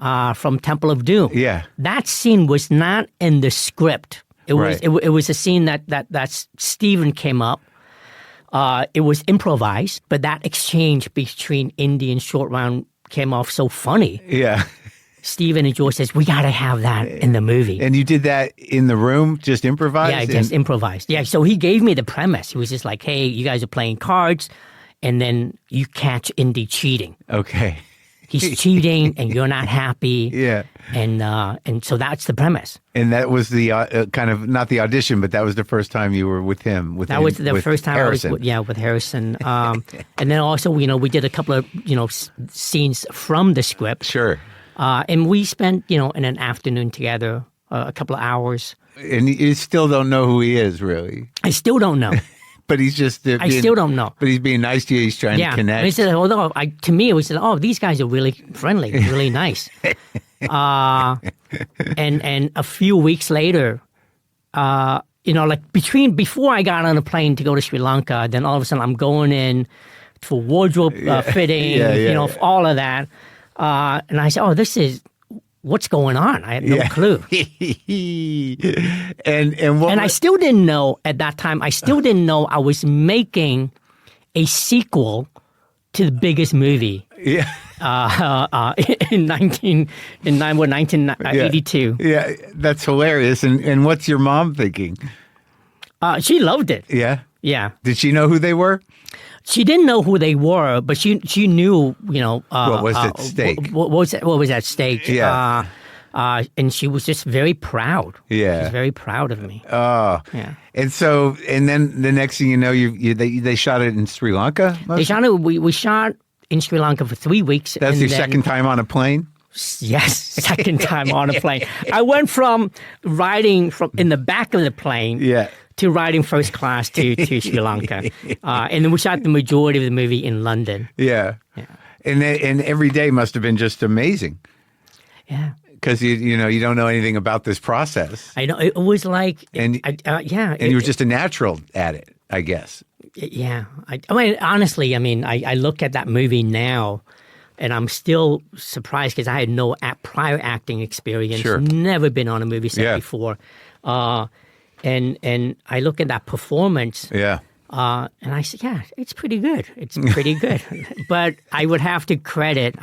from Temple of Doom. Yeah. That scene was not in the script. It was a scene that Steven came up. It was improvised, but that exchange between Indy and Short Round came off so funny. Yeah. Steven and George says, we got to have that in the movie. And you did that in the room, just improvised? Yeah, just improvised. Yeah, so he gave me the premise. He was just like, hey, you guys are playing cards, and then you catch Indy cheating. Okay. He's cheating, and you're not happy. Yeah. And so that's the premise. And that was the kind of, not the audition, but that was the first time you were with him. That was the first time Harrison. I was with Harrison. And then also, we did a couple of, scenes from the script. Sure. And we spent, in an afternoon together, a couple of hours. And you still don't know who he is, really. I still don't know. But he's just... I still don't know. But he's being nice to you. He's trying to connect. And he said, to me, it was, these guys are really friendly, really nice. And a few weeks later, before I got on a plane to go to Sri Lanka, then all of a sudden I'm going in for wardrobe fitting, all of that. And I said, what's going on? I had no clue. And I still didn't know at that time, I I was making a sequel to the biggest movie. Yeah. In 1982. Yeah, that's hilarious. And what's your mom thinking? She loved it. Yeah? Yeah. Did she know who they were? She didn't know who they were, but she knew, what was at stake. What was at stake. Yeah. And she was just very proud. Yeah. She was very proud of me. Oh. Yeah. And so, and then the next thing you know, they shot it in Sri Lanka? We shot in Sri Lanka for 3 weeks. That's your second time on a plane? Yes, second time on a plane. I went from riding in the back of the plane to riding first class to Sri Lanka. And then we shot the majority of the movie in London. Yeah. And every day must have been just amazing. Yeah. Because you don't know anything about this process. I know, it was like, and you were just a natural at it, I guess. Yeah. Honestly, I look at that movie now, and I'm still surprised because I had no prior acting experience. Sure. Never been on a movie set before. And I look at that performance. Yeah. And I said, yeah, it's pretty good. It's pretty good. But I would have to credit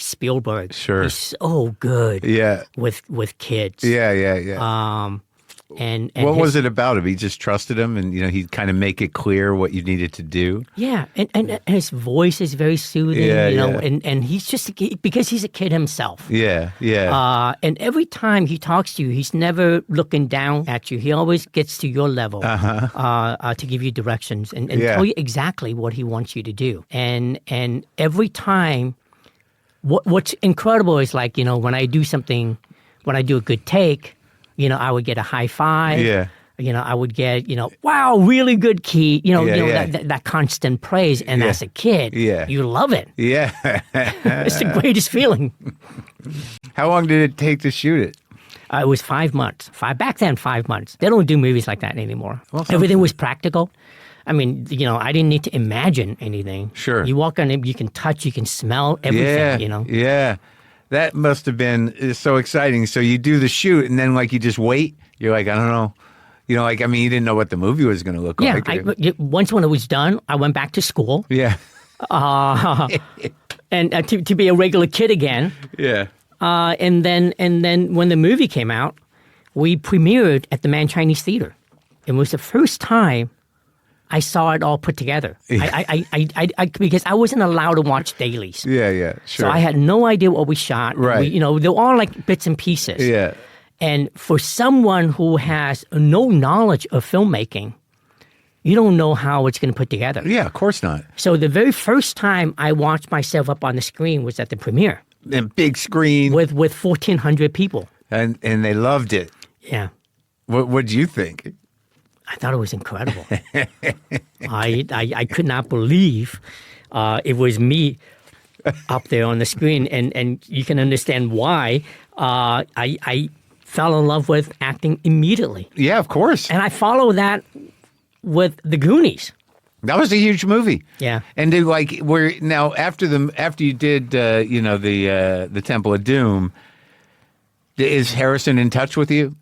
Spielberg. Sure. He's so good. Yeah. With kids. Yeah. And what was it about him? He just trusted him, and he'd kind of make it clear what you needed to do. Yeah, and his voice is very soothing. And he's just because he's a kid himself. Yeah. And every time he talks to you, he's never looking down at you. He always gets to your level to give you directions and tell you exactly what he wants you to do. And every time, what's incredible is when I do something, when I do a good take. I would get a high five. Yeah. I would get, wow, really good key. That constant praise. And as a kid, you love it. Yeah. It's the greatest feeling. How long did it take to shoot it? It was 5 months. Back then, 5 months. They don't do movies like that anymore. Well, everything was practical. I didn't need to imagine anything. Sure. You walk on it, you can touch, you can smell everything, Yeah. That must have been so exciting. So you do the shoot, and then you just wait. You're like, I don't know. You didn't know what the movie was going to look like. Once when it was done, I went back to school. Yeah. And to be a regular kid again. Yeah. And then when the movie came out, we premiered at the Man Chinese Theater. It was the first time I saw it all put together. I because I wasn't allowed to watch dailies. Yeah, sure. So I had no idea what we shot. Right. They were all like bits and pieces. Yeah. And for someone who has no knowledge of filmmaking, you don't know how it's going to put together. Yeah, of course not. So the very first time I watched myself up on the screen was at the premiere. And big screen. With 1,400 people. And they loved it. Yeah. What did you think? I thought it was incredible. I could not believe it was me up there on the screen, and you can understand why. I fell in love with acting immediately. Yeah, of course. And I follow that with The Goonies. That was a huge movie. Yeah. And they now after you did the Temple of Doom, is Harrison in touch with you?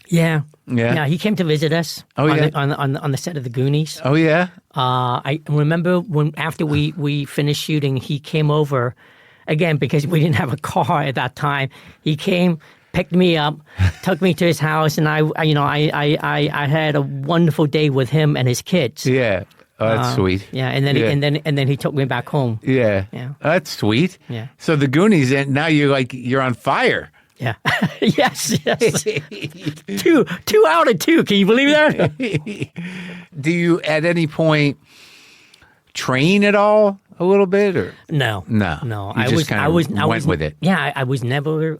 Yeah. Yeah. Yeah, he came to visit us on the set of the Goonies. Oh yeah. I remember after we finished shooting, he came over again because we didn't have a car at that time. He came, picked me up, took me to his house, and I had a wonderful day with him and his kids. Yeah. Oh, that's sweet. Yeah, and then he took me back home. Yeah. Yeah. Oh, that's sweet. Yeah. So the Goonies, and now you're on fire. Yeah. yes. 2 out of 2. Can you believe that? Do you at any point train at all a little bit or no? I went with it. Yeah, I was never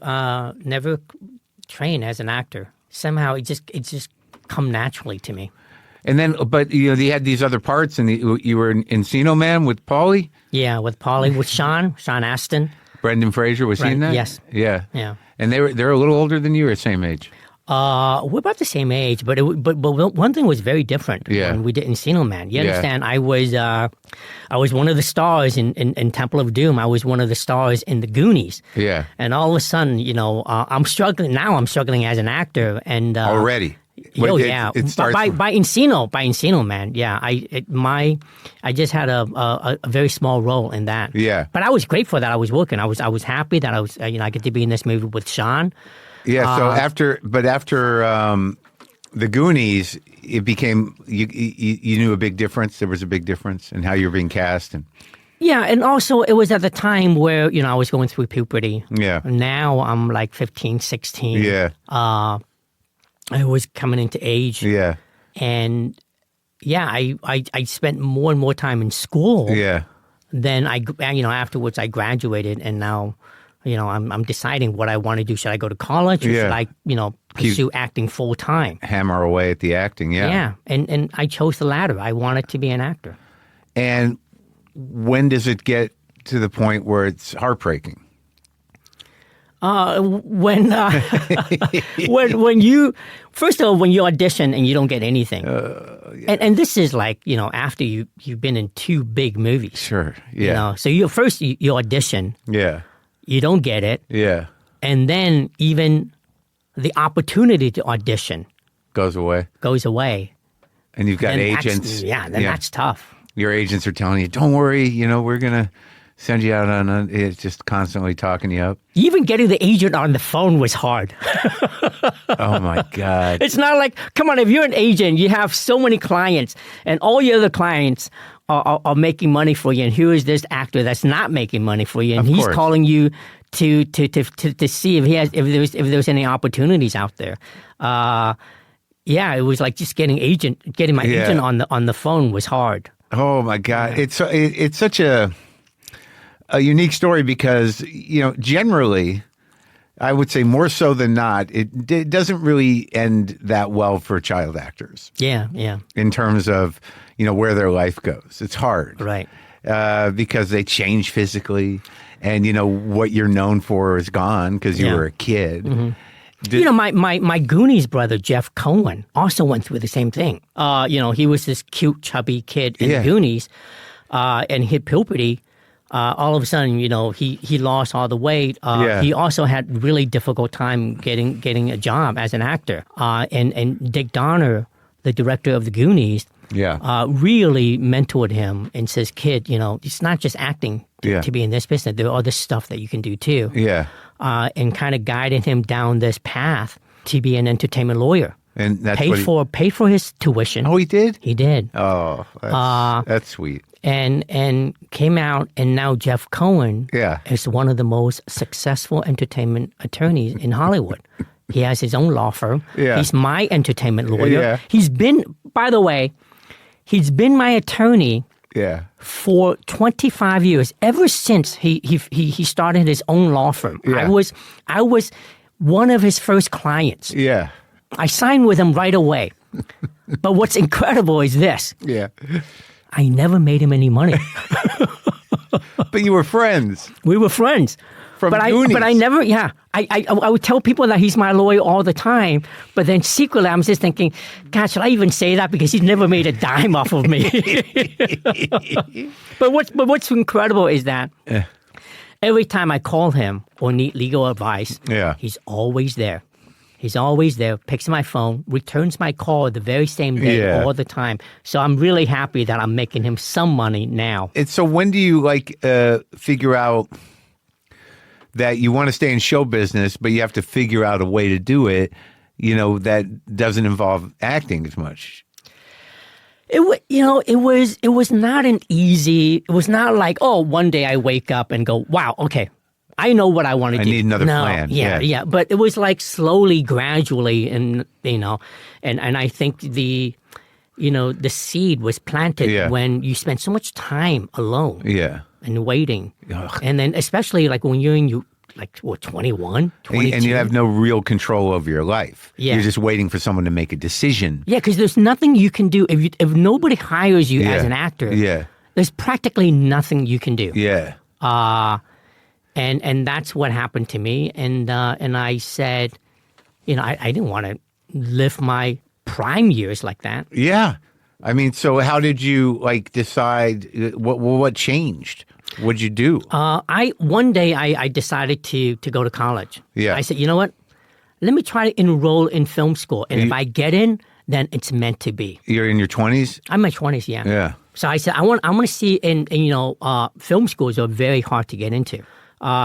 trained as an actor. Somehow it just come naturally to me. And then, but you had these other parts, and you were in Encino Man with Paulie. Yeah, with Paulie, with Sean Astin. Brendan Fraser, was he in that? Yes. Yeah. Yeah. And they're a little older than you, or same age? We're about the same age, but one thing was very different when we did Encino Man. You understand? I was one of the stars in Temple of Doom. I was one of the stars in the Goonies. Yeah. And all of a sudden, I'm struggling. Now I'm struggling as an actor. And already. It starts by Encino Man. Yeah, I just had a very small role in that. Yeah, but I was grateful that I was working. I was happy that I get to be in this movie with Sean. Yeah. So after the Goonies, it became you knew a big difference. There was a big difference in how you were being cast and. Yeah, and also it was at the time where I was going through puberty. Yeah. Now I'm like 15, 16. Yeah. I was coming into age. Yeah. And I spent more and more time in school. Yeah. Then afterwards I graduated, and now, I'm deciding what I want to do. Should I go to college or should I, pursue acting full time? Hammer away at the acting, yeah. Yeah. And I chose the latter. I wanted to be an actor. And when does it get to the point where it's heartbreaking? When you first of all, when you audition and you don't get anything, and this is like after you've been in 2 big movies. Sure, yeah. So you audition. Yeah. You don't get it. Yeah. And then even the opportunity to audition goes away. And you've got agents. That's tough. Your agents are telling you, "Don't worry, we're gonna." Send you out on it's just constantly talking you up. Even getting the agent on the phone was hard. Oh my God. It's not like, come on, if you're an agent, you have so many clients and all your other clients are making money for you. And here is this actor that's not making money for you. And he's calling you to see if there's any opportunities out there. It was like just getting my agent on the phone was hard. Oh my God. Yeah. It's such a unique story because, generally, I would say more so than not, it doesn't really end that well for child actors. Yeah, yeah. In terms of, where their life goes. It's hard. Right. Because they change physically and, what you're known for is gone because you were a kid. Mm-hmm. My Goonies brother, Jeff Cohen, also went through the same thing. He was this cute, chubby kid in the Goonies and hit puberty. All of a sudden, he lost all the weight. He also had really difficult time getting a job as an actor. And Dick Donner, the director of the Goonies, really mentored him and says, "Kid, it's not just acting to be in this business. There are other stuff that you can do too." Yeah. And kind of guided him down this path to be an entertainment lawyer. And that's paid for his tuition. Oh, he did? He did. Oh, that's sweet. And came out, and now Jeff Cohen is one of the most successful entertainment attorneys in Hollywood. He has his own law firm. Yeah. He's my entertainment lawyer. Yeah. He's been my attorney for 25 years, ever since he started his own law firm. Yeah. I was one of his first clients. Yeah. I signed with him right away. But what's incredible is this. Yeah. I never made him any money. But you were friends. We were friends. Goonies. But I never, I would tell people that he's my lawyer all the time, but then secretly I'm just thinking, God, should I even say that? Because he's never made a dime off of me. But what's incredible is that every time I call him or need legal advice, he's always there. He's always there, picks my phone, returns my call the very same day all the time. So I'm really happy that I'm making him some money now. And so when do you figure out that you want to stay in show business, but you have to figure out a way to do it, that doesn't involve acting as much? It was not an easy, it was not like, one day I wake up and go, wow, okay, I know what I want to do. I need another plan. Yeah. But it was like slowly, gradually, and I think the seed was planted when you spend so much time alone. Yeah. And waiting. Ugh. And then especially like when you're in 21, 22. And you have no real control over your life. Yeah. You're just waiting for someone to make a decision. Yeah, because there's nothing you can do. If nobody hires you as an actor, there's practically nothing you can do. Yeah. And that's what happened to me. And I said, I didn't want to live my prime years like that. Yeah. I mean, so how did you decide what changed? What'd you do? One day I decided to go to college. Yeah. I said, you know what? Let me try to enroll in film school. And if I get in, then it's meant to be. You're in your 20s? I'm in my 20s, yeah. Yeah. So I said, I want to see, and film schools are very hard to get into.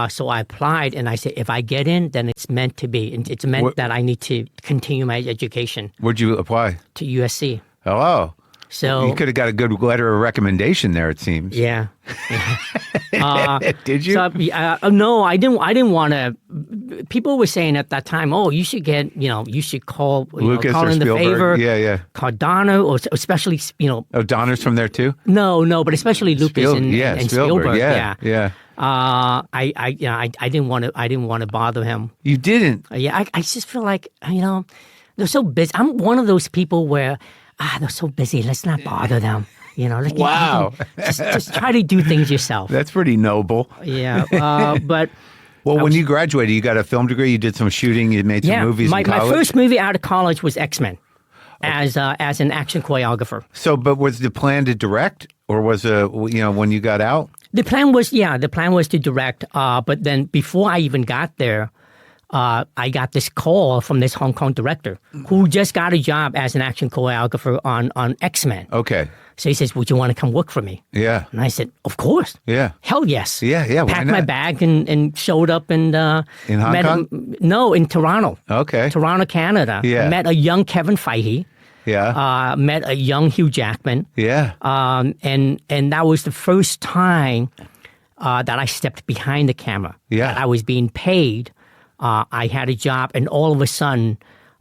So I applied, and I said, if I get in, then it's meant to be. It's meant that I need to continue my education. Where'd you apply? To USC. Oh. So you could have got a good letter of recommendation there, it seems. Yeah. Did you? So, no, I didn't want to. People were saying at that time, you should get, you should call Lucas call or in the Spielberg. favor. Yeah. Call Donner, or especially, Oh, Donner's from there too? No, but especially Lucas and Spielberg. Yeah. I didn't want to bother him. You didn't? Yeah, I just feel like, they're so busy. I'm one of those people where, they're so busy. Let's not bother them. Wow. Just try to do things yourself. That's pretty noble. Yeah, but... Well, when you graduated, you got a film degree, you did some shooting, you made some movies in college? My first movie out of college was X-Men as an action choreographer. So, but was the plan to direct, or was when you got out? The plan was to direct, but then before I even got there, I got this call from this Hong Kong director who just got a job as an action choreographer on X-Men. Okay. So he says, would you want to come work for me? Yeah. And I said, of course. Yeah. Hell yes. Yeah. Packed my bag and showed up and in Hong Kong? No, in Toronto. Okay. Toronto, Canada. Yeah. Met a young Kevin Feige. Yeah. Met a young Hugh Jackman. Yeah. And that was the first time that I stepped behind the camera. Yeah. That I was being paid. I had a job, and all of a sudden,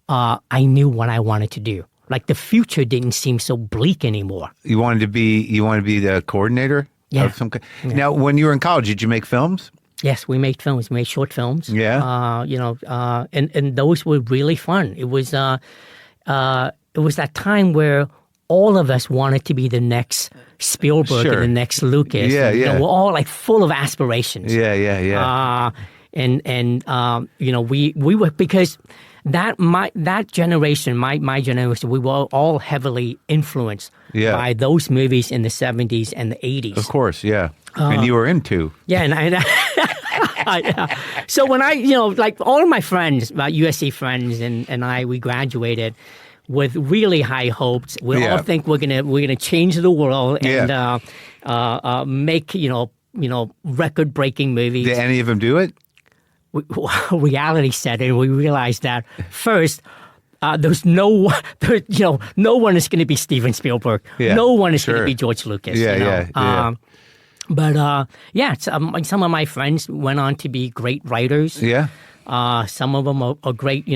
I knew what I wanted to do. Like the future didn't seem so bleak anymore. You wanted to be the coordinator? Yeah. Of some kind? Yeah. Now, when you were in college, did you make films? Yes, we made films. We made short films. Yeah. And those were really fun. It was that time where all of us wanted to be the next Spielberg and the next Lucas. Yeah, and, we're all like full of aspirations. Yeah. We were, because that generation, my generation, we were all heavily influenced by those movies in the 70s and the 80s. Of course, yeah. And you were into. Yeah, and so when I, all of my friends, USC friends and we graduated with really high hopes. We all think we're gonna change the world and make record breaking movies. Did any of them do it? Reality set in. We realized that first, there's no one is going to be Steven Spielberg. Yeah, no one is going to be George Lucas. But some of my friends went on to be great writers. Yeah. Some of them are great,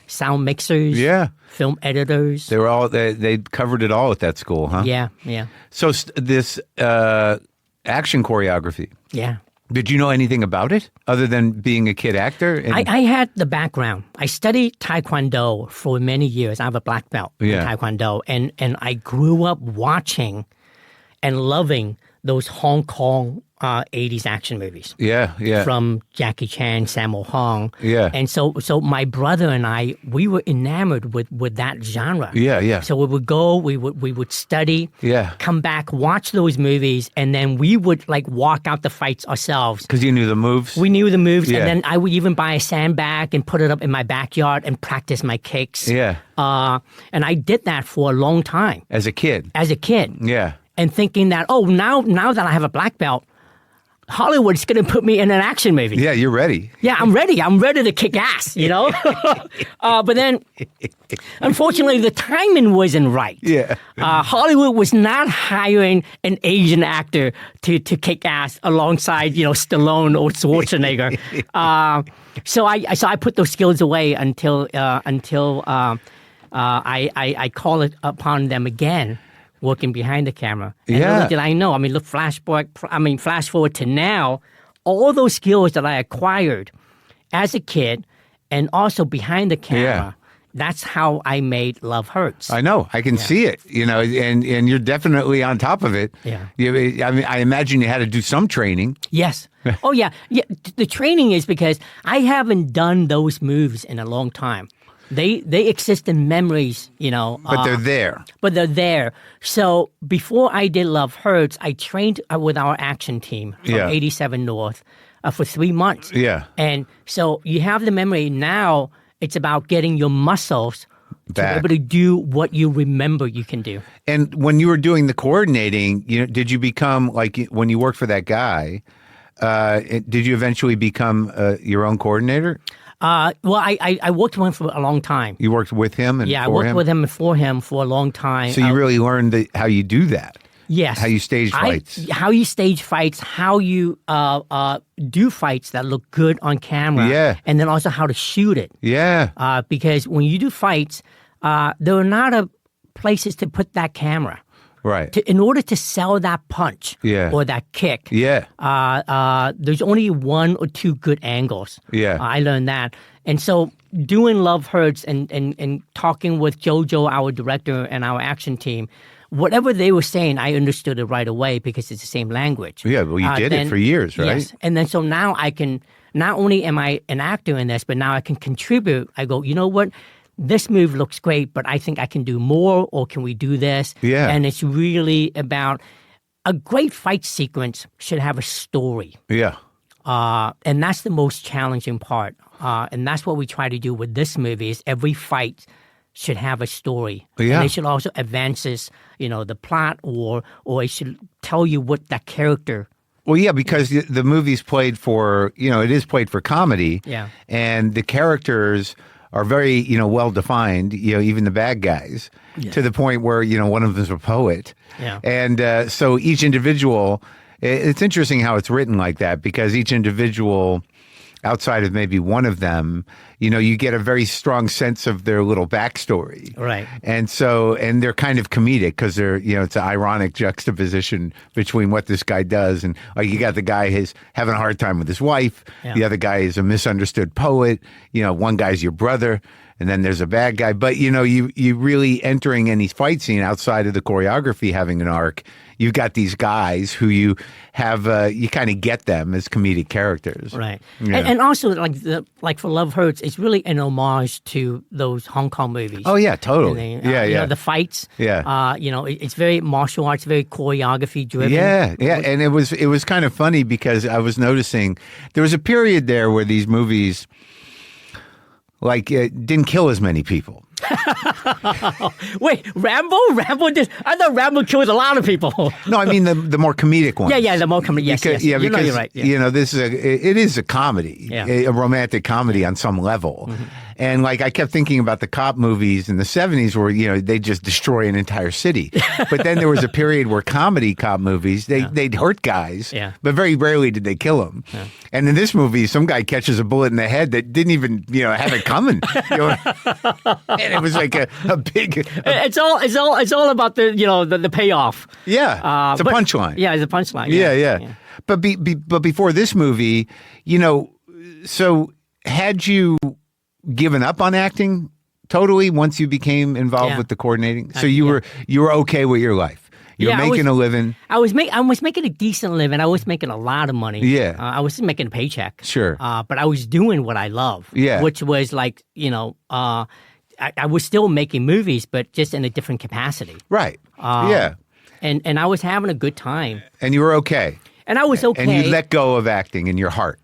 sound mixers. Yeah. Film editors. They were all they covered it all at that school, huh? Yeah. So this action choreography. Yeah. Did you know anything about it other than being a kid actor? I had the background. I studied Taekwondo for many years. I have a black belt in Taekwondo. And I grew up watching and loving those Hong Kong 80s action movies. Yeah, yeah. From Jackie Chan, Sammo Hung. Yeah. And so my brother and I, we were enamored with that genre. Yeah, yeah. So we would go, we would study, come back, watch those movies, and then we would like walk out the fights ourselves. Because you knew the moves? We knew the moves, and then I would even buy a sandbag and put it up in my backyard and practice my kicks. Yeah. And I did that for a long time. As a kid? As a kid. Yeah. And thinking that, now that I have a black belt, Hollywood's going to put me in an action movie. Yeah, you're ready. Yeah, I'm ready. I'm ready to kick ass, you know? But then, unfortunately, the timing wasn't right. Yeah. Hollywood was not hiring an Asian actor to kick ass alongside, Stallone or Schwarzenegger. So I put those skills away until I call it upon them again. Working behind the camera. And little did I know. I mean, flash forward to now, all those skills that I acquired as a kid and also behind the camera, that's how I made Love Hurts. I know. I can see it, and you're definitely on top of it. Yeah. I imagine you had to do some training. Yes. Oh, yeah. The training is because I haven't done those moves in a long time. They exist in memories, But they're there. But they're there. So before I did Love Hurts, I trained with our action team from 87 North for 3 months. Yeah. And so you have the memory. Now it's about getting your muscles to be able to do what you remember you can do. And when you were doing the coordinating, did you become, like when you worked for that guy, did you eventually become your own coordinator? Well, I worked with him for a long time. You worked with him and for him? Yeah, I worked with him and for him for a long time. So you really learned how you do that? Yes. How you stage fights? How you stage fights, how you do fights that look good on camera. Yeah. And then also how to shoot it. Yeah. Because when you do fights, there are not places to put that camera. Right. In order to sell that punch or that kick, there's only 1 or 2 good angles. Yeah. I learned that. And so doing Love Hurts and talking with JoJo, our director, and our action team, whatever they were saying, I understood it right away because it's the same language. Yeah, well, you did it for years, right? Yes. And then so now I can, not only am I an actor in this, but now I can contribute. I go, you know what? This move looks great, but I think I can do more, or can we do this? Yeah. And it's really about a great fight sequence should have a story. Yeah. And that's the most challenging part. And that's what we try to do with this movie is every fight should have a story. Yeah. And it should also advances, the plot or it should tell you what that character. Well, yeah, because the movie's played for, it is played for comedy. Yeah. And the characters are very, well defined, even the bad guys, to the point where, one of them is a poet. Yeah. And so each individual, it's interesting how it's written like that, because each individual, outside of maybe one of them, you get a very strong sense of their little backstory. Right. And so, and they're kind of comedic because they're, it's an ironic juxtaposition between what this guy does. And like you got the guy who's having a hard time with his wife. Yeah. The other guy is a misunderstood poet. One guy's your brother. And then there's a bad guy. But, you really entering any fight scene outside of the choreography having an arc, you've got these guys who you have, you kind of get them as comedic characters. Right. Yeah. And also, like for Love Hurts, it's really an homage to those Hong Kong movies. Oh, yeah, totally. The fights. Yeah. It's very martial arts, very choreography driven. Yeah, yeah. And it was kind of funny because I was noticing there was a period there where these movies didn't kill as many people. Wait, Rambo? I thought Rambo killed a lot of people. No, I mean the more comedic ones. Yeah, the more comedic. Yes, because, yes. Yeah, because you're right. this is it is a comedy, a romantic comedy on some level. Mm-hmm. And I kept thinking about the cop movies in the 70s where, they just destroy an entire city. But then there was a period where comedy cop movies, they'd hurt guys, but very rarely did they kill them. Yeah. And in this movie, some guy catches a bullet in the head that didn't even, have it coming. And it was like a big... It's all about the payoff. Yeah, it's a punchline. Yeah, it's a punchline. Yeah. But before this movie, so had you given up on acting totally once you became involved with the coordinating? So you were okay with your life. You're making a living. I was making a decent living. I was making a lot of money. Yeah. I was making a paycheck. Sure. But I was doing what I love. Yeah. Which was like, I was still making movies, but just in a different capacity. Right. Yeah. And I was having a good time. And you were okay. And I was okay. And you let go of acting in your heart.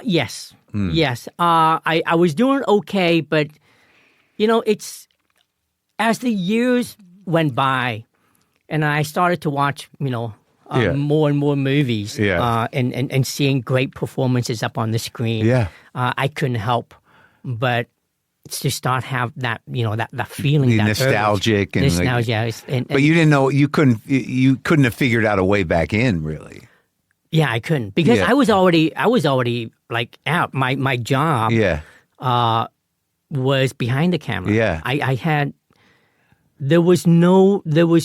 Yes. Yes. I was doing okay, but, it's as the years went by and I started to watch, more and more movies and seeing great performances up on the screen. Yeah. I couldn't help but to start have that, that feeling, the that nostalgic urge. and nostalgia. But you didn't know, you couldn't have figured out a way back in, really. Yeah, I couldn't because I was already like out. My job was behind the camera. Yeah. I had there was no way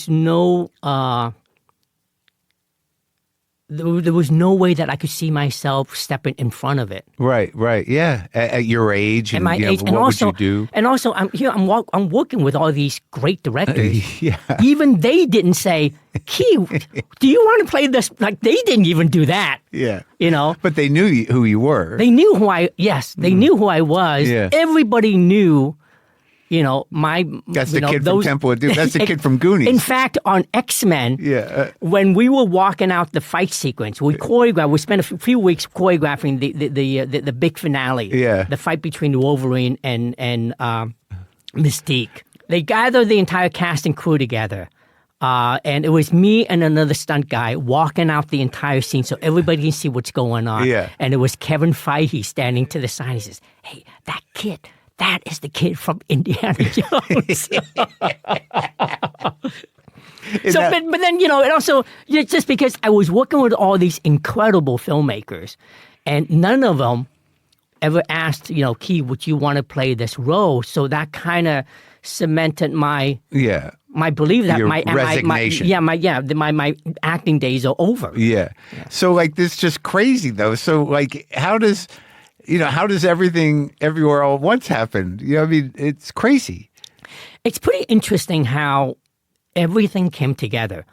that I could see myself stepping in front of it. Right, yeah. At your age, and my age, what and also, would you do? And also, I'm working with all these great directors. Yeah. Even they didn't say, "Key, do you want to play this?" Like they didn't even do that. Yeah. But they knew who you were. They knew who I. Yes, they knew who I was. Yeah. Everybody knew. That's the kid from Temple of Doom. That's the kid from Goonies. In fact, on X-Men, when we were walking out the fight sequence, we choreographed. We spent a few weeks choreographing the big finale. Yeah. The fight between Wolverine and Mystique. They gathered the entire cast and crew together. And it was me and another stunt guy walking out the entire scene so everybody can see what's going on. Yeah. And it was Kevin Feige standing to the side. He says, "Hey, that kid. That is the kid from Indiana Jones." But then, it also, just because I was working with all these incredible filmmakers, and none of them ever asked, Key, would you want to play this role? So that kind of cemented my belief that your my resignation. My acting days are over. Yeah. So this is just crazy though. So how does everything everywhere all at once happen? It's crazy. It's pretty interesting how everything came together.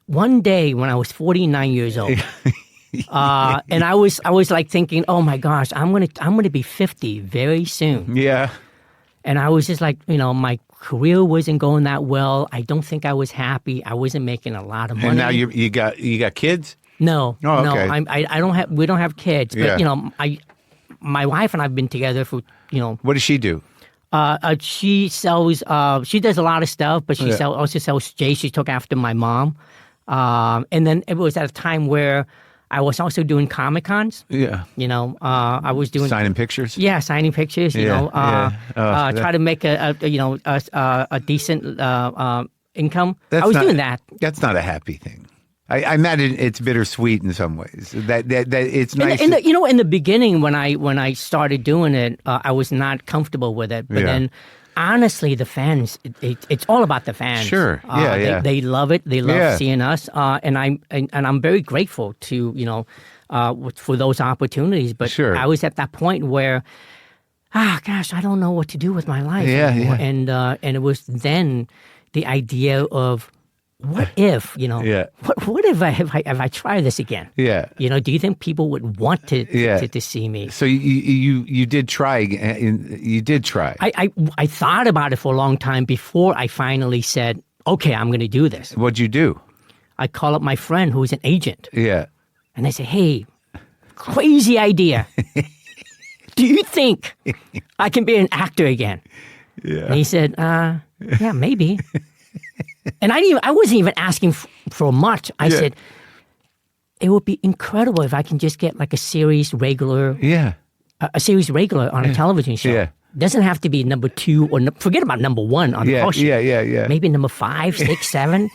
One day when I was 49 years old, and I was like thinking, oh my gosh, I'm gonna be 50 very soon. Yeah. And I was just like, my career wasn't going that well. I don't think I was happy. I wasn't making a lot of money. And now you got kids? No. Oh, okay. No, we don't have kids. But my wife and I've been together for, What does she do? She sells, she does a lot of stuff, but she also sells J's. She took after my mom. And then it was at a time where I was also doing Comic-Cons. Yeah. I was doing... Signing pictures? Yeah, signing pictures, try to make a decent income. I was doing that. That's not a happy thing. I imagine it's bittersweet in some ways. That it's nice. In the beginning when I started doing it, I was not comfortable with it. But then, honestly, the fans, it's all about the fans. Sure. They love it. They love seeing us. And I'm very grateful to for those opportunities. But I was at that point where, gosh, I don't know what to do with my life anymore. And it was then the idea of, what if, what if I try this again? Yeah. Do you think people would want to see me? So you did try. You did try. I thought about it for a long time before I finally said, okay, I'm going to do this. What'd you do? I call up my friend who's an agent. Yeah. And I say, hey, crazy idea. Do you think I can be an actor again? Yeah. And he said, yeah, maybe. And I wasn't even asking for much. I said, it would be incredible if I can just get like a series regular. Yeah. A series regular on a television show. Yeah. Doesn't have to be number 2 or forget about number 1 on the show. Yeah. Maybe number 5, 6, 7.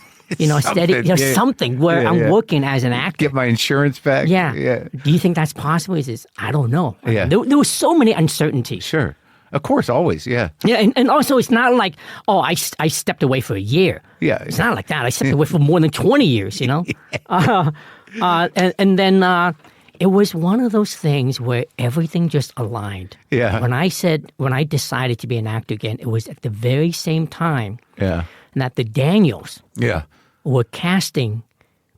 Steady. Something where I'm working as an actor. Get my insurance back. Yeah. Do you think that's possible? He says, I don't know. Yeah. There were so many uncertainties. Sure. Of course, always, yeah. Yeah, and also it's not like, I stepped away for a year. Yeah. It's not like that. I stepped away for more than 20 years, and then it was one of those things where everything just aligned. Yeah. When I decided to be an actor again, it was at the very same time that the Daniels were casting.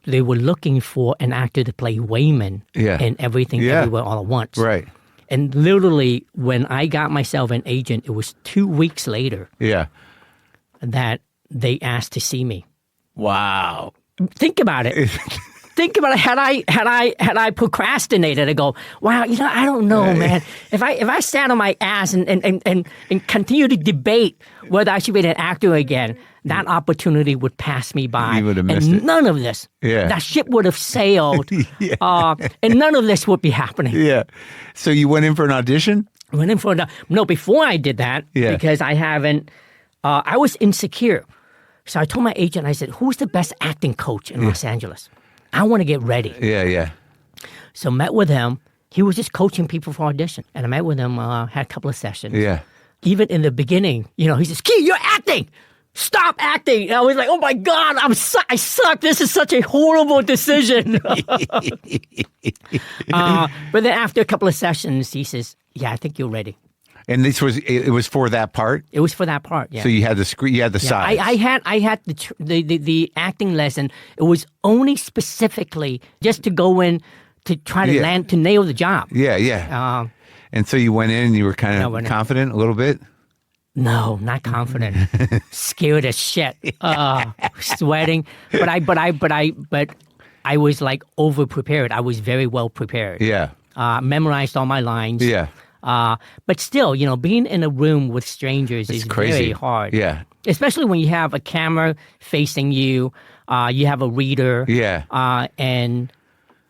They were looking for an actor to play Wayman in Everything Everywhere All at Once. Right. And literally, when I got myself an agent, it was 2 weeks later that they asked to see me. Wow. Think about it. Think about it. Had I procrastinated, I go, wow, I don't know, man. If I sat on my ass and continue to debate whether I should be an actor again, that opportunity would pass me by. You would have missed and it. none of this. Yeah. That ship would have sailed. And none of this would be happening. Yeah. So you went in for an audition? Before I did that, because I was insecure. So I told my agent, I said, who's the best acting coach in Los Angeles? I want to get ready. Yeah. So met with him. He was just coaching people for audition. And I met with him, had a couple of sessions. Yeah. Even in the beginning, he says, Key, you're acting. Stop acting. And I was like, oh my God, I suck. This is such a horrible decision. But then after a couple of sessions, he says, yeah, I think you're ready. And it was for that part? It was for that part, yeah. So you had the screen, you had the sides. I had the acting lesson. It was only specifically just to go in to try to to nail the job. Yeah. And so you went in and you were kind of confident a little bit? No, not confident. Scared as shit. Sweating. But I was like over prepared. I was very well prepared. Yeah. Memorized all my lines. Yeah. But still, being in a room with strangers is crazy. very hard. Yeah. Especially when you have a camera facing you, you have a reader. Yeah. And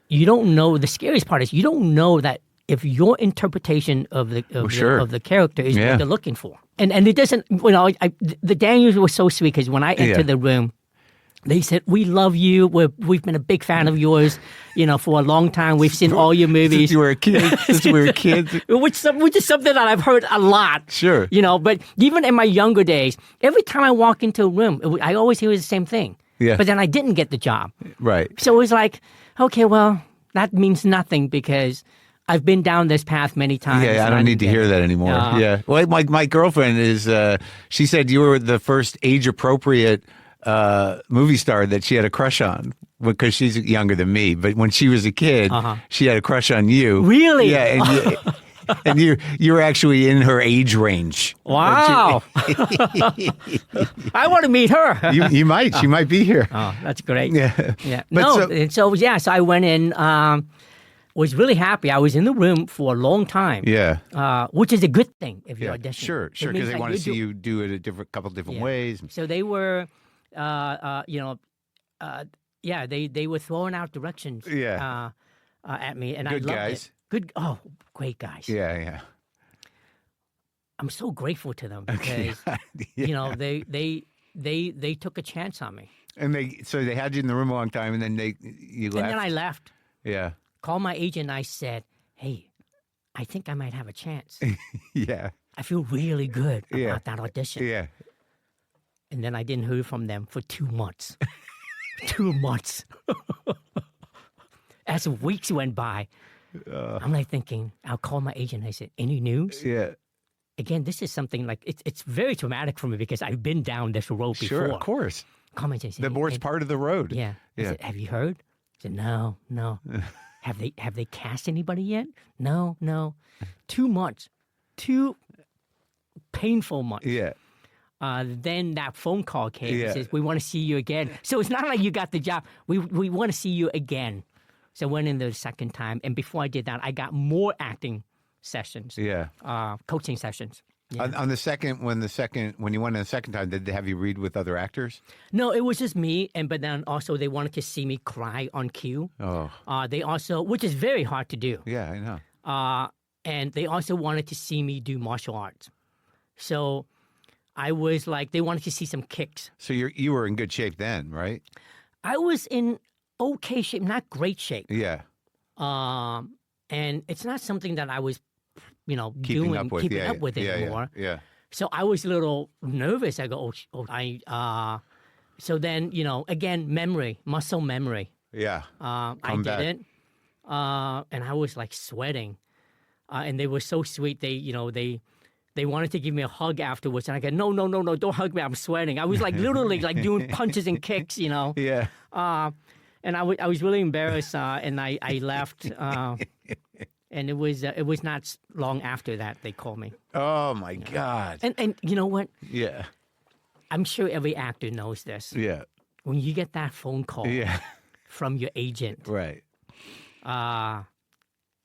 you don't know, the scariest part is you don't know that if your interpretation of the character is what they're looking for. And it doesn't, the Daniels were so sweet because when I entered the room, they said, we love you. We've been a big fan of yours, for a long time. We've seen all your movies. Since you were a kid. Since we were kids. Which is something that I've heard a lot. Sure. But even in my younger days, every time I walk into a room, I always hear the same thing. Yeah. But then I didn't get the job. Right. So it was like, okay, well, that means nothing because I've been down this path many times. Yeah, I don't need to hear that anymore. Yeah. Well, my girlfriend is, she said you were the first age-appropriate movie star that she had a crush on because she's younger than me. But when she was a kid, she had a crush on you. Really? Yeah, and you were actually in her age range. Wow. I want to meet her. You might. She might be here. Oh, that's great. Yeah. So I went in, was really happy. I was in the room for a long time. Yeah. Which is a good thing if you're auditioning. Sure, because they want to see you do it a couple different ways. So they were, they were throwing out directions at me, and I loved it. Great guys. Yeah. I'm so grateful to them because they took a chance on me. And they had you in the room a long time, and then you left. And then I left. Yeah. Called my agent. And I said, "Hey, I think I might have a chance. Yeah. I feel really good about that audition." Yeah. And then I didn't hear from them for 2 months. 2 months. As weeks went by, I'm like thinking, I'll call my agent. I said, "Any news?" Yeah. Again, this is something like it's very traumatic for me because I've been down this road before. Sure, of course. Call my agent. The board's part of the road. Yeah. I said, "Have you heard?" I said, "No." Have they cast anybody yet? No. 2 months. 2 painful months. Yeah. Then that phone call came. Yeah. It says, "We want to see you again." So it's not like you got the job. We want to see you again. So I went in the second time. And before I did that, I got more acting sessions. Yeah. Coaching sessions. Yeah. On the second, when you went in the second time, did they have you read with other actors? No, it was just me. But then also they wanted to see me cry on cue. Oh. They also, which is very hard to do. Yeah, I know. And they also wanted to see me do martial arts. So I was like, they wanted to see some kicks. So you were in good shape then, right? I was in okay shape, not great shape. Yeah. And it's not something that I was, keeping up with anymore. Yeah. So I was a little nervous. I go, so then, again, muscle memory. Yeah. I did it. And I was like sweating. And they were so sweet. They they wanted to give me a hug afterwards, and I go, no, don't hug me, I'm sweating. I was like literally like doing punches and kicks, you know. Yeah. And I was really embarrassed, and I left. And it was not long after that they called me. Oh my God. And you know what? Yeah. I'm sure every actor knows this. Yeah. When you get that phone call from your agent, right.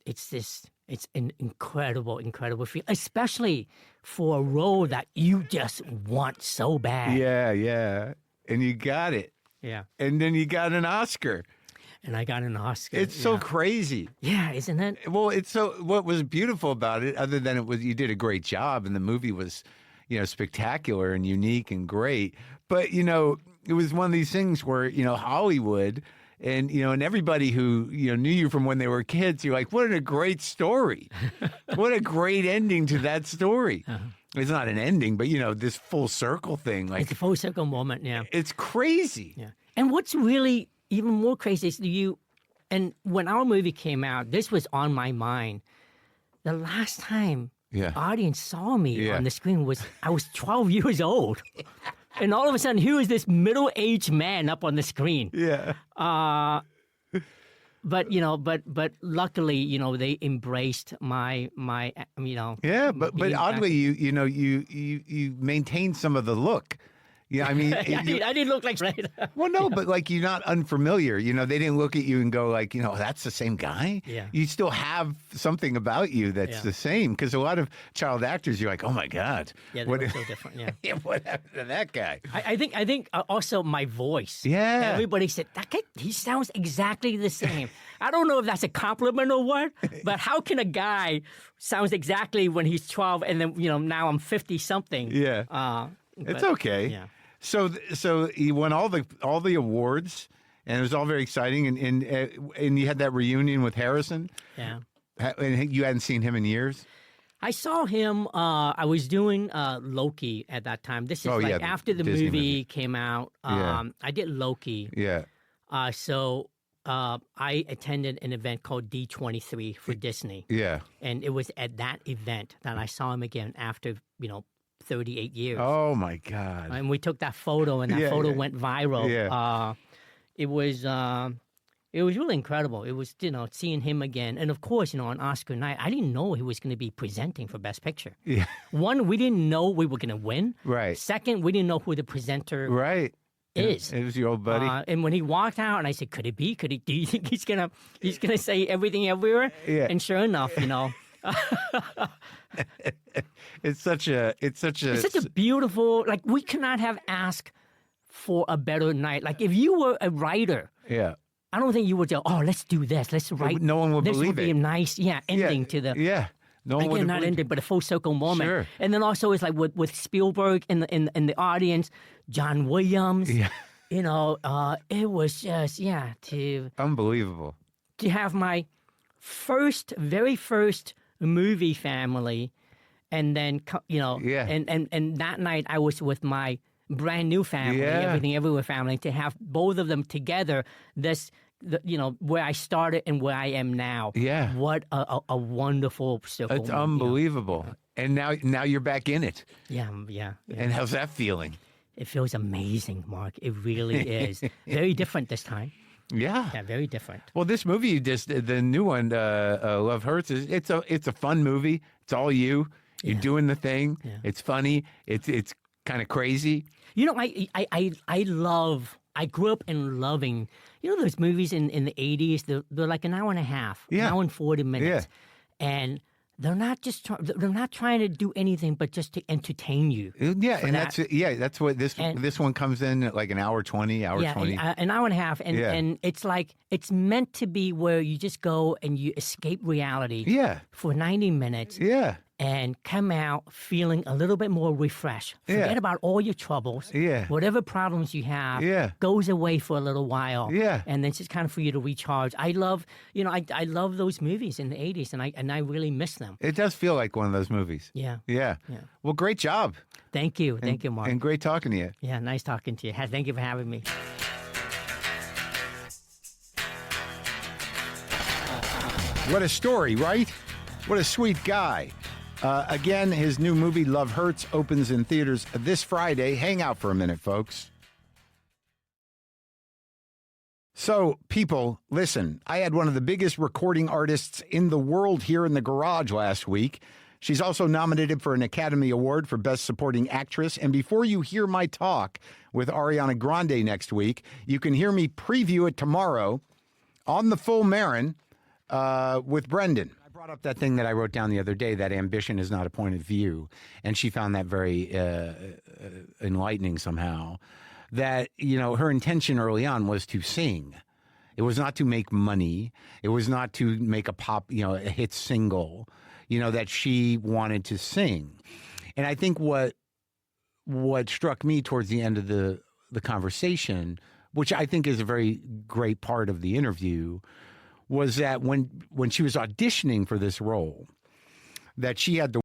It's an incredible feeling, especially for a role that you just want so bad. Yeah. And you got it. Yeah. And then you got an Oscar. And I got an Oscar. It's so crazy. Yeah, isn't it? Well, what was beautiful about it, other than you did a great job and the movie was, spectacular and unique and great. But, it was one of these things where, Hollywood and, and everybody who, knew you from when they were kids, you're like, what a great story. What a great ending to that story. Uh-huh. It's not an ending, but, this full circle thing. Like, it's a full circle moment, yeah. It's crazy. Yeah. And what's really even more crazy is and when our movie came out, this was on my mind. The last time the audience saw me on the screen I was 12 years old. And all of a sudden, here was this middle-aged man up on the screen. Yeah. But luckily, they embraced my. Yeah, but oddly, you maintained some of the look. Yeah, I mean, I didn't look like right. Well, no, but like you're not unfamiliar. They didn't look at you and go like, that's the same guy. Yeah, you still have something about you that's the same. Because a lot of child actors, you're like, oh my God, yeah, they look so different. Yeah, what happened to that guy? I think also my voice. Yeah, everybody said that guy. He sounds exactly the same. I don't know if that's a compliment or what, but how can a guy sounds exactly when he's 12 and then now I'm 50 something? Yeah, it's okay. Yeah. So you won all the awards, and it was all very exciting. And you had that reunion with Harrison. Yeah. And you hadn't seen him in years. I saw him. I was doing Loki at that time. This is after the Disney movie came out. I did Loki. Yeah. So I attended an event called D23 for Disney. Yeah. And it was at that event that I saw him again after 38 years. Oh my God! And we took that photo, and that photo went viral. Yeah. It was really incredible. It was seeing him again, and of course on Oscar night, I didn't know he was going to be presenting for Best Picture. Yeah. One, we didn't know we were going to win. Right. Second, we didn't know who the presenter is. It was your old buddy. And when he walked out, and I said, "Could it be? Could he? Do you think he's gonna say everything everywhere?" Yeah. And sure enough, It's such a beautiful, like, we cannot have asked for a better night. Like, if you were a writer, I don't think you would go, oh, let's do this, let's write. No one would this believe would be a nice ending to the no one would not ending, but a full circle moment. Sure. And then also it's like with Spielberg in the audience, John Williams. It was just unbelievable to have my very first movie family, and then and that night I was with my brand new family, Everything Everywhere family, to have both of them together. Where I started and where I am now. Yeah, what a wonderful circle. It's unbelievable. And now you're back in it. Yeah. And how's that feeling? It feels amazing, Mark. It really is. Very different this time. Yeah, very different. Well, this movie you just the new one, Love Hurts, it's a fun movie. It's all you. You're doing the thing. Yeah. It's funny. It's kind of crazy. I grew up in loving. Those movies in the 80s. They're like an hour and a half, an hour and 40 minutes, and they're not trying to do anything but just to entertain you. Yeah, and that's what this one comes in at, like an hour 20, hour 20. An hour and a half, and it's like it's meant to be where you just go and you escape reality. For 90 minutes. And come out feeling a little bit more refreshed. Forget about all your troubles. Whatever problems you have goes away for a little while. And then it's just kind of for you to recharge. I love, I love those movies in the 80s, and I really miss them. It does feel like one of those movies. Yeah. Well, great job. Thank you. Thank you, Mark. And great talking to you. Yeah, nice talking to you. Thank you for having me. What a story, right? What a sweet guy. Again, his new movie, Love Hurts, opens in theaters this Friday. Hang out for a minute, folks. So, people, listen, I had one of the biggest recording artists in the world here in the garage last week. She's also nominated for an Academy Award for Best Supporting Actress. And before you hear my talk with Ariana Grande next week, you can hear me preview it tomorrow on the Full Maron with Brendan. I brought up that thing that I wrote down the other day, that ambition is not a point of view. And she found that very enlightening somehow. That, you know, her intention early on was to sing. It was not to make money. It was not to make a hit single, that she wanted to sing. And I think what struck me towards the end of the conversation, which I think is a very great part of the interview, was that when she was auditioning for this role, that she had the